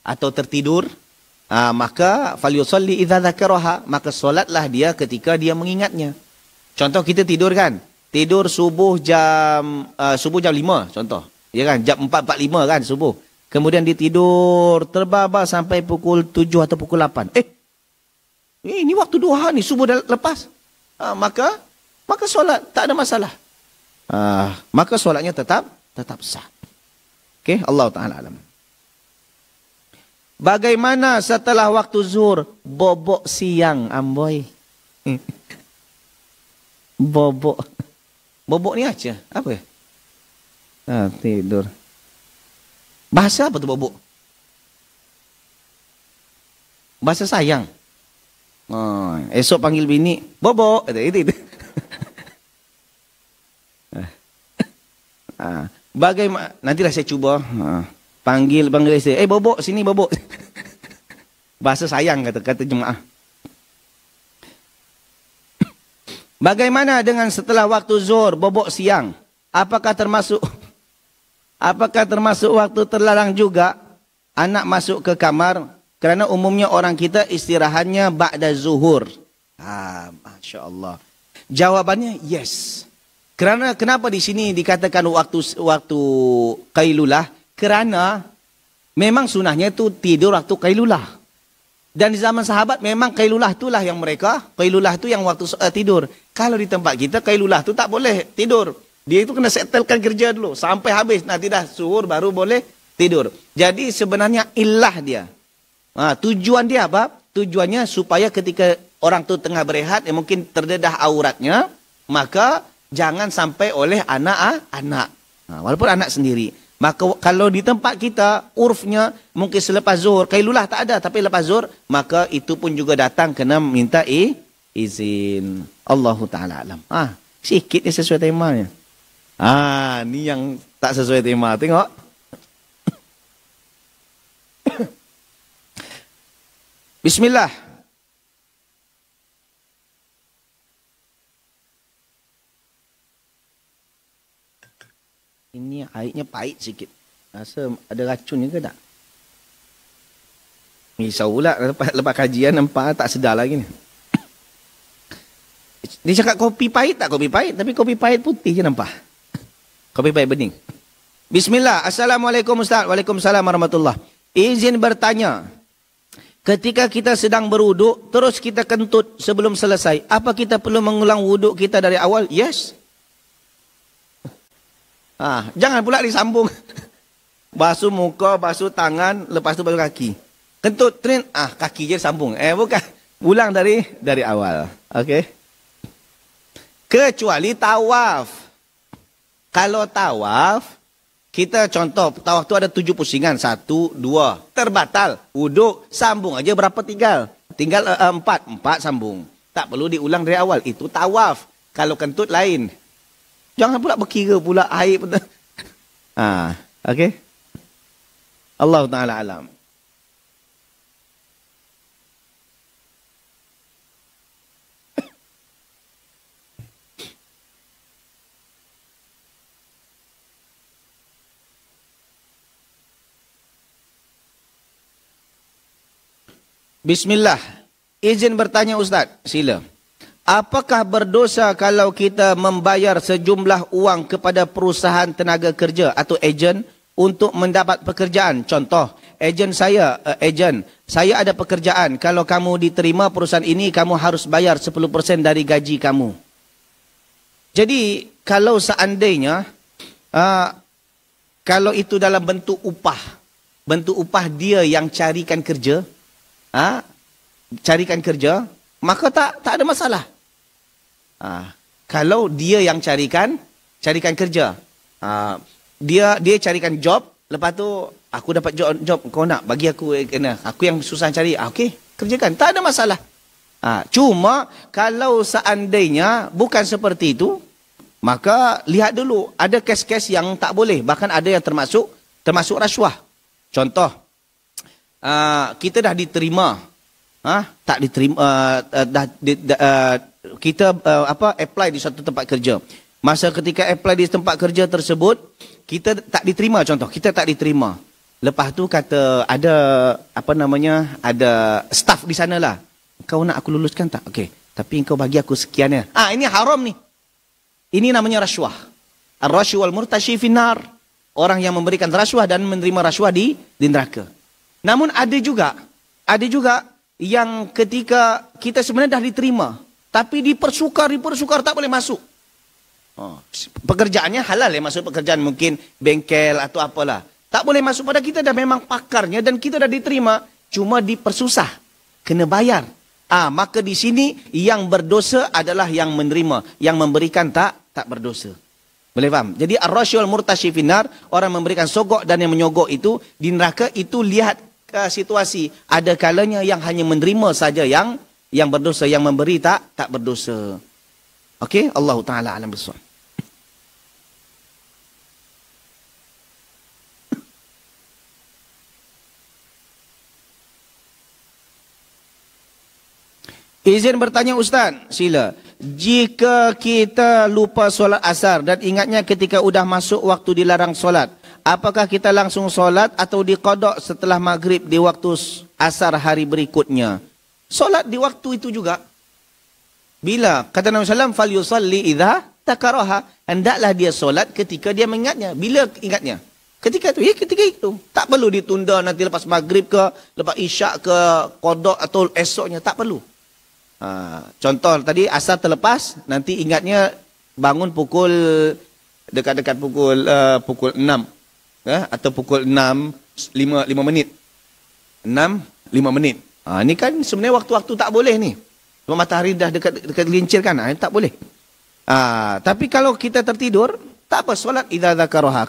atau tertidur, maka falyusalli idza dzakaraha, maka solatlah dia ketika dia mengingatnya. Contoh kita tidur kan, tidur subuh jam 5 contoh. Ya kan, jam 4.45 kan subuh. Kemudian dia tidur terbabar sampai pukul 7 atau pukul 8. Ini waktu duha ni, subuh dah lepas. Maka solat tak ada masalah. Maka solatnya tetap sah. Okey, Allah Taala alam. Bagaimana setelah waktu zuhur? Bobok siang, amboi. Bobok ni aja. Apa? Tidur. Bahasa apa tu bobok? Bahasa sayang. Esok panggil bini, bobok. Itu. Bagaimana? Nantilah saya cuba. Panggil isteri. Bobok, sini bobok. Bahasa sayang kata jemaah. Bagaimana dengan setelah waktu zuhur, bobok siang? Apakah termasuk waktu terlarang juga anak masuk ke kamar? Kerana umumnya orang kita istirahatnya ba'da zuhur. Masya Allah. Jawabannya yes. Kenapa di sini dikatakan waktu qailulah? Kerana memang sunahnya itu tidur waktu qailulah. Dan di zaman sahabat memang qailulah itulah yang qailulah itu yang waktu tidur. Kalau di tempat kita qailulah itu tak boleh tidur. Dia itu kena settlekan kerja dulu sampai habis, nanti dah zuhur baru boleh tidur. Jadi sebenarnya illah dia. Tujuan dia apa? Tujuannya supaya ketika orang tu tengah berehat, mungkin terdedah auratnya, maka jangan sampai oleh anak-anak. Walaupun anak sendiri. Maka kalau di tempat kita, urfnya mungkin selepas zuhur, qailulah tak ada, tapi lepas zuhur, maka itu pun juga datang kena minta izin. Allahu Ta'ala alam. Sikit ni sesuai temanya. Ni yang tak sesuai tema. Tengok. Bismillah. Ini airnya pahit sikit. Rasa ada racun ke tak? Risau pula. Lepas kajian nampak tak sedar lagi ni. Dia cakap kopi pahit tak? Kopi pahit. Tapi kopi pahit putih je nampak. Kopi pahit bening. Bismillah. Assalamualaikum Ustaz. Waalaikumsalam warahmatullahi. Izin bertanya. Ketika kita sedang berwuduk, terus kita kentut sebelum selesai. Apa kita perlu mengulang wuduk kita dari awal? Yes. Jangan pula disambung. Basuh muka, basuh tangan, lepas tu basuh kaki. Kentut, trin, kaki je sambung. Bukan. Ulang dari awal. Okey. Kecuali tawaf. Kalau tawaf, kita contoh, tawaf tu ada 7 pusingan. 1, 2. Terbatal. Wuduk, sambung aja berapa tinggal? Tinggal 4. 4 sambung. Tak perlu diulang dari awal. Itu tawaf. Kalau kentut lain. Jangan pula berkira pula air. Okey. Allah Ta'ala alam. Bismillah. Izin bertanya Ustaz. Sila. apakah berdosa kalau kita membayar sejumlah uang kepada perusahaan tenaga kerja atau ejen untuk mendapat pekerjaan? Contoh, ejen saya ada pekerjaan. Kalau kamu diterima perusahaan ini, kamu harus bayar 10% dari gaji kamu. Jadi, kalau seandainya, kalau itu dalam bentuk upah dia yang carikan kerja, maka tak ada masalah. Kalau dia yang carikan kerja, dia carikan job, lepas tu aku dapat job, kau nak bagi aku yang susah cari, okey, kerjakan, tak ada masalah. Cuma kalau seandainya bukan seperti itu, maka lihat dulu, ada kes-kes yang tak boleh, bahkan ada yang termasuk rasuah. Contoh, kita dah diterima, tak diterima, kita apply di suatu tempat kerja. Masa ketika apply di tempat kerja tersebut, kita tak diterima, contoh, kita tak diterima. Lepas tu kata ada ada staff di sana lah. Kau nak aku luluskan tak? Okey, tapi kau bagi aku sekian ya. Ini haram ni. Ini namanya rasuah. Ar-rasyu wal murtashi finnar. Orang yang memberikan rasuah dan menerima rasuah di neraka. Namun ada juga yang ketika kita sebenarnya dah diterima, tapi dipersukar tak boleh masuk. Pekerjaannya halal ya, masuk pekerjaan mungkin bengkel atau apalah. Tak boleh masuk, pada kita dah memang pakarnya dan kita dah diterima, cuma dipersusah, kena bayar. Maka di sini yang berdosa adalah yang menerima, yang memberikan tak berdosa. Boleh faham? Jadi ar-rasyu wal murtashi finnar, orang memberikan sogok dan yang menyogok itu di neraka. Itu lihat situasi. Ada kalanya yang hanya menerima saja yang berdosa, yang memberi tak berdosa. Okey, Allah Taala alam bissawab. Izin bertanya Ustaz, sila. Jika kita lupa solat asar dan ingatnya ketika udah masuk waktu dilarang solat, apakah kita langsung solat atau diqadok setelah maghrib di waktu asar hari berikutnya? Solat di waktu itu juga. Bila kata Nabi SAW, falyusalli idza takaraha, hendaklah dia solat ketika dia mengingatnya. Bila ingatnya? Ketika itu. Tak perlu ditunda nanti lepas maghrib ke, lepas isyak ke, qadok atau esoknya, tak perlu. Contoh tadi asar terlepas, nanti ingatnya bangun pukul dekat-dekat pukul 6 atau pukul 6 5 menit. 6 5 menit. Ini kan sebenarnya waktu-waktu tak boleh ni. Matahari dah dekat gelincir kan, tak boleh. Tapi kalau kita tertidur, tak apa, solat idza dzakaraha,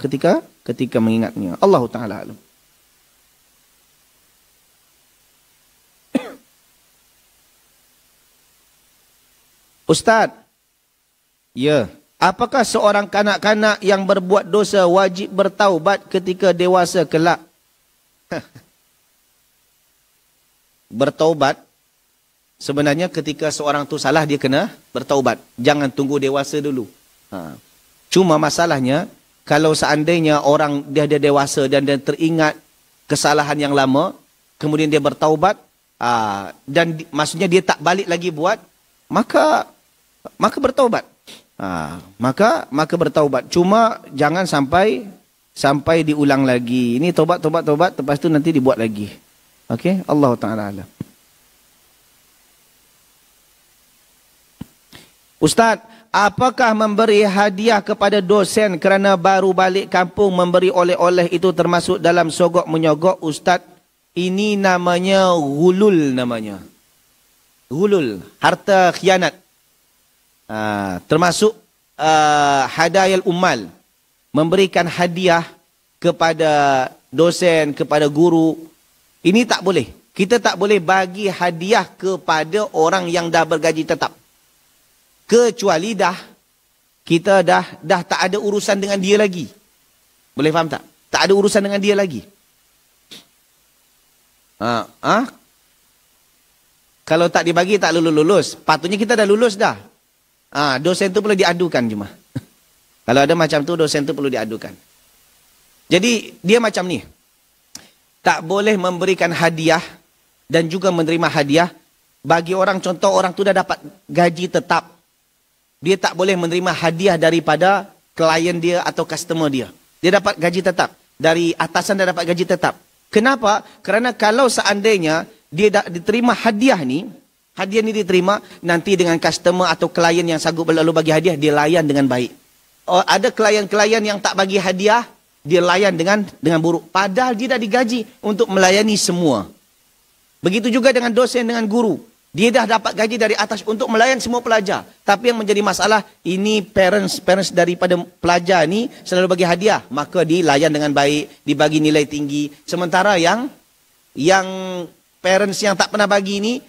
ketika mengingatnya. Allah Taala alam. Ustaz, ya, apakah seorang kanak-kanak yang berbuat dosa wajib bertaubat ketika dewasa kelak? Bertaubat, sebenarnya ketika seorang tu salah dia kena bertaubat. Jangan tunggu dewasa dulu. Cuma masalahnya, kalau seandainya orang dia dewasa dan dia teringat kesalahan yang lama, kemudian dia bertaubat, dan maksudnya dia tak balik lagi buat, maka bertaubat. Maka bertaubat. Cuma jangan sampai diulang lagi. Ini taubat, lepas tu nanti dibuat lagi. Okey, Allah Taala alam. Ustaz, apakah memberi hadiah kepada dosen kerana baru balik kampung memberi oleh-oleh itu termasuk dalam sogok menyogok? Ustaz, ini namanya ghulul namanya. Ghulul, harta khianat. Termasuk hadayal ummal, memberikan hadiah kepada dosen, kepada guru. Ini tak boleh. Kita tak boleh bagi hadiah kepada orang yang dah bergaji tetap. Kecuali kita dah tak ada urusan dengan dia lagi. Boleh faham tak? Tak ada urusan dengan dia lagi. Kalau tak dibagi, tak lulus. Patutnya kita dah lulus dah. Dosen tu perlu diadukan cuma. Kalau ada macam tu, dosen tu perlu diadukan. Jadi, dia macam ni. Tak boleh memberikan hadiah dan juga menerima hadiah bagi orang, contoh orang tu dah dapat gaji tetap, dia tak boleh menerima hadiah daripada klien dia atau customer dia. Dia dapat gaji tetap. Dari atasan dia dapat gaji tetap. Kenapa? Kerana kalau seandainya dia diterima hadiah ni diterima, nanti dengan customer atau klien yang sanggup lalu bagi hadiah, dia layan dengan baik. Ada klien-klien yang tak bagi hadiah, dia layan dengan buruk. Padahal dia dah digaji untuk melayani semua. Begitu juga dengan dosen, dengan guru. Dia dah dapat gaji dari atas untuk melayan semua pelajar. Tapi yang menjadi masalah, ini parents daripada pelajar ni selalu bagi hadiah. Maka dilayan dengan baik, dibagi nilai tinggi. Sementara yang parents yang tak pernah bagi ni,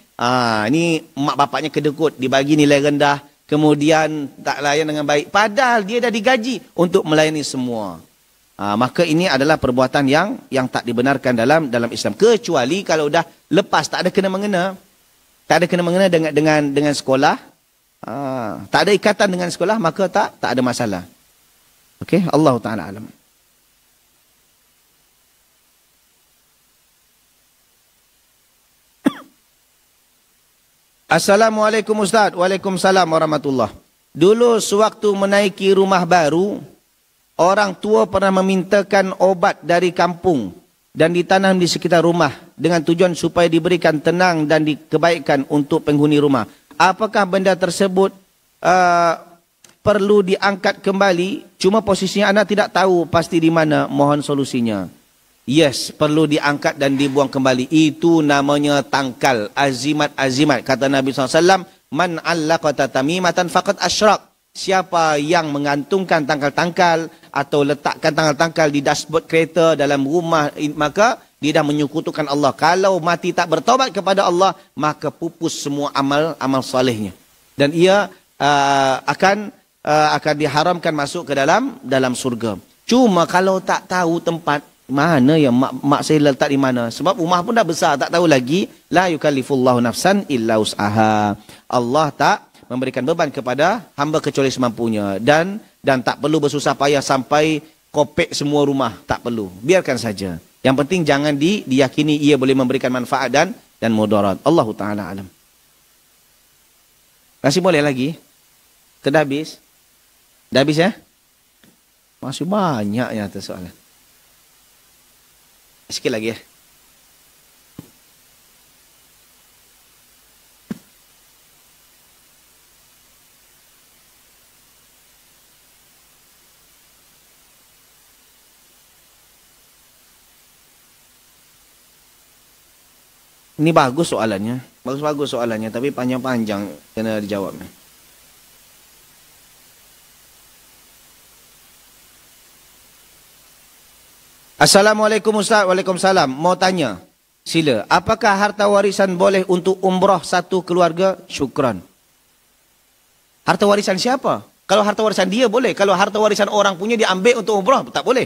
ini mak bapaknya kedekut, dibagi nilai rendah. Kemudian tak layan dengan baik. Padahal dia dah digaji untuk melayani semua. Maka ini adalah perbuatan yang tak dibenarkan dalam Islam. Kecuali kalau dah lepas, tak ada kena-mengena. Tak ada kena-mengena dengan sekolah. Tak ada ikatan dengan sekolah, maka tak ada masalah. Okey, Allah Ta'ala alam. Assalamualaikum Ustaz. Waalaikumsalam warahmatullahi. Dulu sewaktu menaiki rumah baru, orang tua pernah memintakan obat dari kampung dan ditanam di sekitar rumah dengan tujuan supaya diberikan tenang dan kebaikan untuk penghuni rumah. Apakah benda tersebut perlu diangkat kembali? Cuma posisinya anak tidak tahu pasti di mana. Mohon solusinya. Yes, perlu diangkat dan dibuang kembali. Itu namanya tangkal. Azimat-azimat. Kata Nabi SAW, Man allaqata tamimatan faqad asyrak. Siapa yang mengantungkan tangkal-tangkal atau letakkan tangkal-tangkal di dashboard kereta dalam rumah, maka dia dah menyekutukan Allah. Kalau mati tak bertaubat kepada Allah, maka pupus semua amal solehnya. Dan ia akan diharamkan masuk ke dalam surga. Cuma kalau tak tahu tempat mana yang mak saya letak di mana, sebab rumah pun dah besar, tak tahu lagi, la yukallifullahu nafsan illa wus'aha. Allah tak memberikan beban kepada hamba kecuali semampunya, dan tak perlu bersusah payah sampai kopek semua rumah, tak perlu, biarkan saja. Yang penting jangan diyakini ia boleh memberikan manfaat dan mudarat. Allah Ta'ala alam. Masih boleh lagi? Dah habis? Dah habis ya? Masih banyak yang atas soalan. Sikit lagi ya. Ini bagus soalannya. Bagus-bagus soalannya. Tapi panjang-panjang kena dijawabnya. Assalamualaikum Ustaz. Waalaikumsalam. Mau tanya. Sila. Apakah harta warisan boleh untuk umrah satu keluarga? Syukran. Harta warisan siapa? Kalau harta warisan dia boleh. Kalau harta warisan orang punya dia ambil untuk umrah, tak boleh.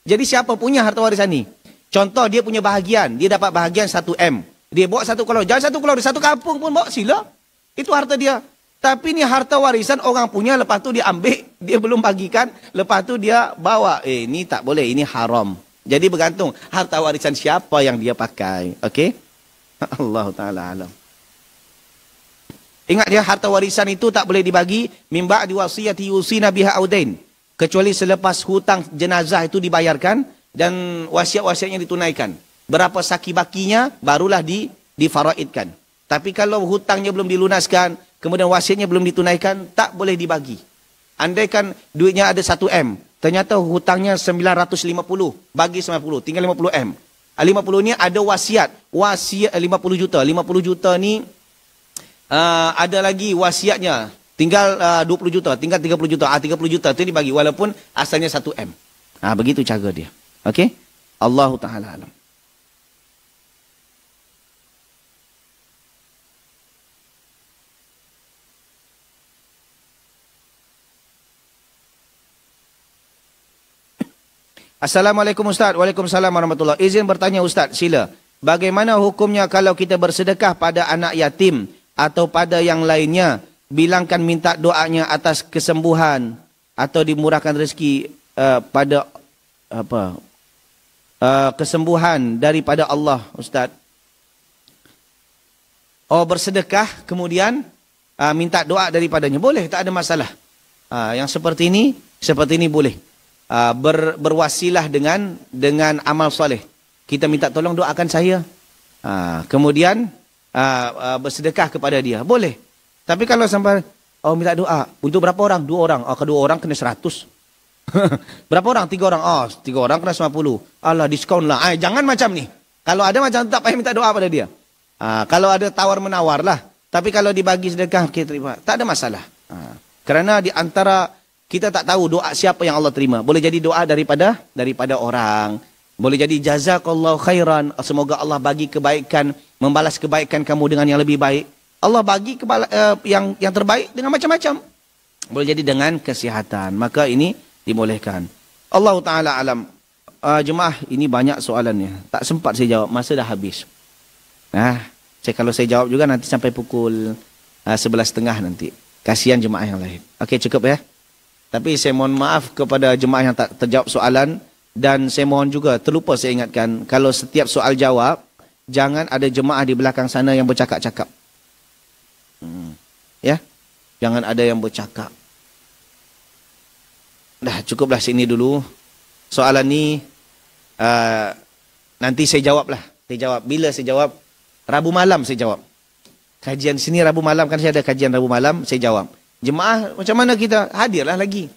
Jadi siapa punya harta warisan ni? Contoh dia punya bahagian. Dia dapat bahagian 1M. Dia bawa satu keluarga, jangan satu keluarga, satu kampung pun bawa, sila. Itu harta dia. Tapi ni harta warisan orang punya, lepas tu dia ambil, dia belum bagikan, lepas tu dia bawa. Ni tak boleh, ini haram. Jadi bergantung harta warisan siapa yang dia pakai. Okey? Allah Ta'ala alam. Ingat dia, harta warisan itu tak boleh dibagi min ba'di wasiyati yusina biha audain. Kecuali selepas hutang jenazah itu dibayarkan dan wasiat-wasiatnya ditunaikan. Berapa saki bakinya barulah difaraidkan. Tapi kalau hutangnya belum dilunaskan, kemudian wasiatnya belum ditunaikan, tak boleh dibagi. Andaikan duitnya ada 1M, ternyata hutangnya 950, bagi 90, tinggal 50M. 50 ni ada wasiat 50 juta. 50 juta ni ada lagi wasiatnya, tinggal 20 juta, tinggal 30 juta. 30 juta tu dibagi walaupun asalnya 1M. Begitu cara dia. Okey? Allah Ta'ala alam. Assalamualaikum Ustaz. Waalaikumsalam warahmatullahi. Izin bertanya Ustaz, sila. Bagaimana hukumnya kalau kita bersedekah pada anak yatim atau pada yang lainnya, bilangkan minta doanya atas kesembuhan atau dimurahkan rezeki pada kesembuhan daripada Allah, Ustaz. Oh, bersedekah kemudian minta doa daripadanya. Boleh, tak ada masalah. Yang seperti ini boleh. Berwasilah dengan amal soleh. Kita minta tolong doakan saya. Kemudian bersedekah kepada dia. Boleh. Tapi kalau sampai minta doa untuk berapa orang? 2 orang. Kedua orang kena 100. Berapa orang? 3 orang. 3 orang kena 50. Alah, diskon lah. Jangan macam ni. Kalau ada macam tak payah minta doa pada dia. Kalau ada tawar-menawar lah. Tapi kalau dibagi sedekah, kita terima. Tak ada masalah. Kerana di antara kita tak tahu doa siapa yang Allah terima. Boleh jadi doa daripada orang. Boleh jadi jazakallahu khairan. Semoga Allah bagi kebaikan. Membalas kebaikan kamu dengan yang lebih baik. Allah bagi yang terbaik dengan macam-macam. Boleh jadi dengan kesihatan. Maka ini dibolehkan. Allah Ta'ala alam. Jemaah, ini banyak soalannya. Tak sempat saya jawab. Masa dah habis. Kalau saya jawab juga nanti sampai pukul 11.30 nanti. Kasihan jemaah yang lain. Okey, cukup ya. Tapi saya mohon maaf kepada jemaah yang tak terjawab soalan. Dan saya mohon juga, terlupa saya ingatkan. Kalau setiap soal jawab, jangan ada jemaah di belakang sana yang bercakap-cakap. Ya, jangan ada yang bercakap. Dah, cukuplah sini dulu. Soalan ni nanti saya jawablah. Bila saya jawab, Rabu malam saya jawab. Kajian sini Rabu malam, kan saya ada kajian Rabu malam, saya jawab. Jemaah, macam mana kita? Hadirlah lagi.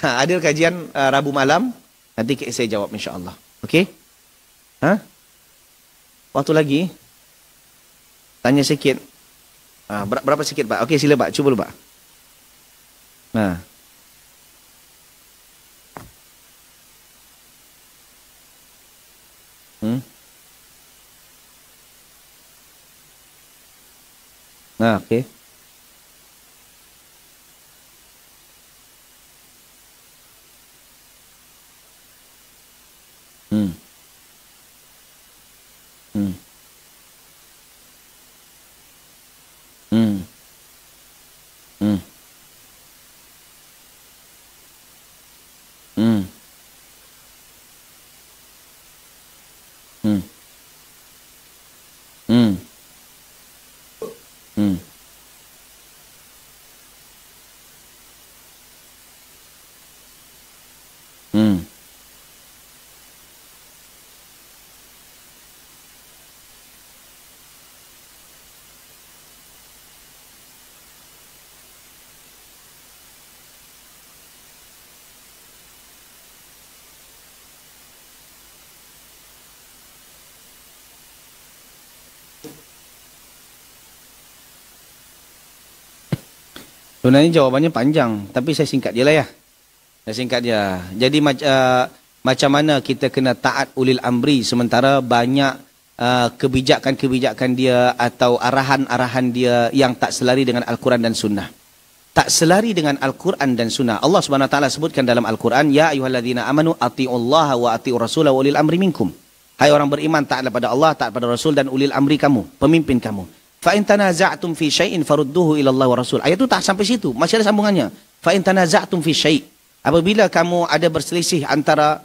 Hadir kajian Rabu malam, nanti saya jawab insya-Allah. Okey? Waktu lagi? Tanya sikit. Berapa sikit, Pak? Okey, sila, Pak. Cuba dulu, Pak. Okey. Sebenarnya jawabannya panjang, tapi saya singkat je lah ya. Saya singkat dia. Jadi macam mana kita kena taat ulil amri sementara banyak kebijakan-kebijakan dia atau arahan-arahan dia yang tak selari dengan Al-Quran dan Sunnah. Tak selari dengan Al-Quran dan Sunnah. Allah SWT sebutkan dalam Al-Quran, Ya ayuhalladzina amanu ati'ullaha wa ati'ur rasulah wa ulil amri minkum. Hai orang beriman, taatlah pada Allah, taat pada Rasul dan ulil amri kamu, pemimpin kamu. Fa in tanaza'tum fi syai'in farudduhu ila Allah wa Rasul. Ayat itu tak sampai situ, masih ada sambungannya. Fa in tanaza'tum fi syai'. Apabila kamu ada berselisih antara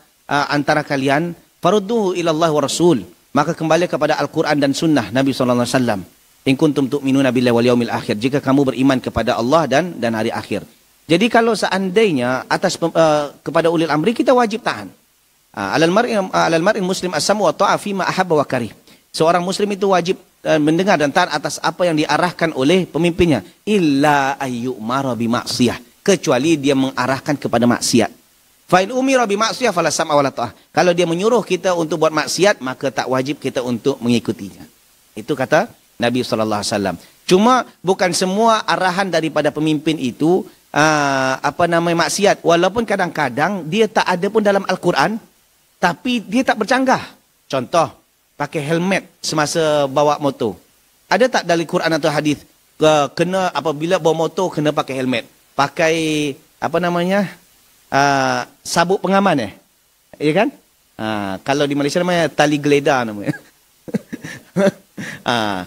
kalian, farudduhu ila Allah wa Rasul. Maka kembali kepada Al-Quran dan Sunnah Nabi sallallahu alaihi wasallam. In kuntum tu'minuna billahi wal yaumil akhir. Jika kamu beriman kepada Allah dan hari akhir. Jadi kalau seandainya kepada ulil amri kita wajib tahan. Alal mar'in muslim as-samu wa ta'a fi ma ahabba wa karih. Seorang muslim itu wajib mendengar dan taat atas apa yang diarahkan oleh pemimpinnya. Illa ayyumara bimaksiyah. Kecuali dia mengarahkan kepada maksiat. Fa in umira bimaksiyah fala sam'a wala ta'ah. Kalau dia menyuruh kita untuk buat maksiat, maka tak wajib kita untuk mengikutinya. Itu kata Nabi SAW. Cuma bukan semua arahan daripada pemimpin itu maksiat. Walaupun kadang-kadang dia tak ada pun dalam Al-Quran, tapi dia tak bercanggah. Contoh, pakai helmet semasa bawa motor. Ada tak dari Quran atau hadis kena apabila bawa motor kena pakai helmet? Pakai sabuk pengaman ya kan? Kalau di Malaysia namanya tali geledah namanya.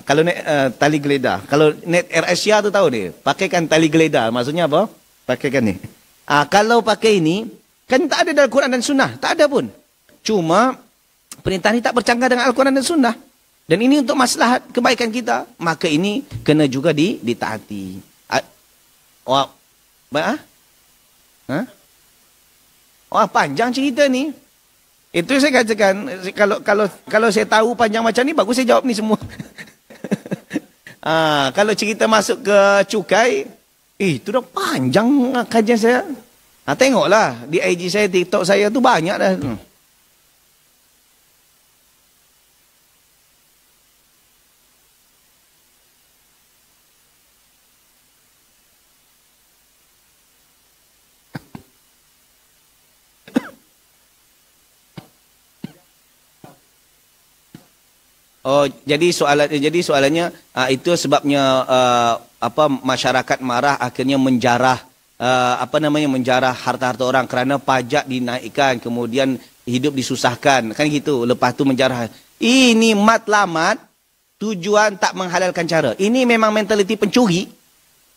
Kalau tali geledah. Kalau net Air Asia tu tahu ni, pakaikan tali geledah. Maksudnya apa? Pakaikan ni. Kalau pakai ini kan tak ada dalam Quran dan Sunnah, tak ada pun. Cuma perintah ini tak bercanggah dengan Al-Quran dan Sunnah. Dan ini untuk maslahat kebaikan kita. Maka ini kena juga ditaati. Wah, wah, panjang cerita ni. Itu saya katakan, kalau saya tahu panjang macam ni, bagus saya jawab ni semua. Kalau cerita masuk ke cukai, itu dah panjang kajian saya. Tengoklah di IG saya, TikTok saya tu banyak dah. Oh, jadi soalannya itu sebabnya masyarakat marah akhirnya menjarah menjarah harta-harta orang kerana pajak dinaikkan, kemudian hidup disusahkan, kan gitu. Lepas tu menjarah. Ini matlamat tujuan tak menghalalkan cara. Ini memang mentaliti pencuri.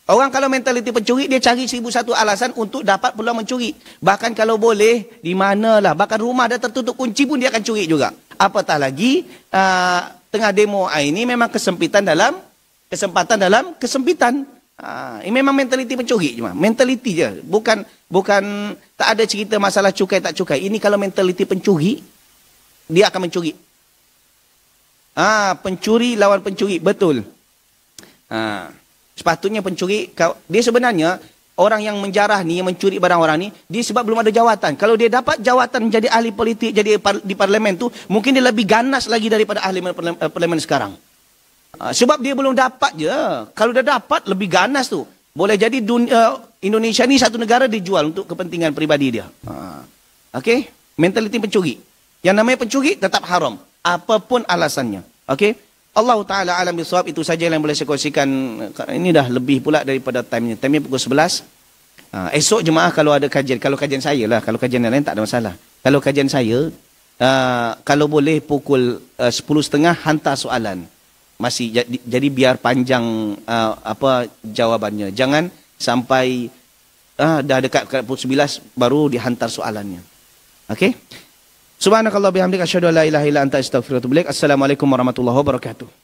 Orang kalau mentaliti pencuri, dia cari 1001 alasan untuk dapat peluang mencuri. Bahkan kalau boleh, di manalah, bahkan rumah dah tertutup kunci pun dia akan curi juga. Apatah lagi tengah demo ini memang kesempatan dalam kesempitan. Ini memang mentaliti pencuri cuma. Mentaliti je. Bukan tak ada cerita masalah cukai tak cukai. Ini kalau mentaliti pencuri, dia akan mencuri. Pencuri lawan pencuri, betul. Sepatutnya pencuri, dia sebenarnya orang yang menjarah ni, yang mencuri barang orang ni, dia sebab belum ada jawatan. Kalau dia dapat jawatan menjadi ahli politik, jadi di parlimen tu, mungkin dia lebih ganas lagi daripada ahli parlimen sekarang. Sebab dia belum dapat je. Kalau dah dapat, lebih ganas tu. Boleh jadi Indonesia ni satu negara dijual untuk kepentingan peribadi dia. Okey? Mentaliti pencuri. Yang namanya pencuri tetap haram. Apapun alasannya. Okey? Allah Ta'ala alam bisawab, itu saja yang boleh saya kongsikan. Ini dah lebih pula daripada time-nya. Time-nya pukul 11. Esok jemaah kalau ada kajian. Kalau kajian saya lah. Kalau kajian yang lain tak ada masalah. Kalau kajian saya, kalau boleh pukul 10.30 hantar soalan. Jadi biar panjang jawabannya. Jangan sampai dah dekat pukul 11 baru dihantar soalannya. Okey? Subhanakallah bihamdika asyhadu an la ilaha illa anta astaghfiruka wa atubu ilaik. Assalamualaikum warahmatullahi wabarakatuh.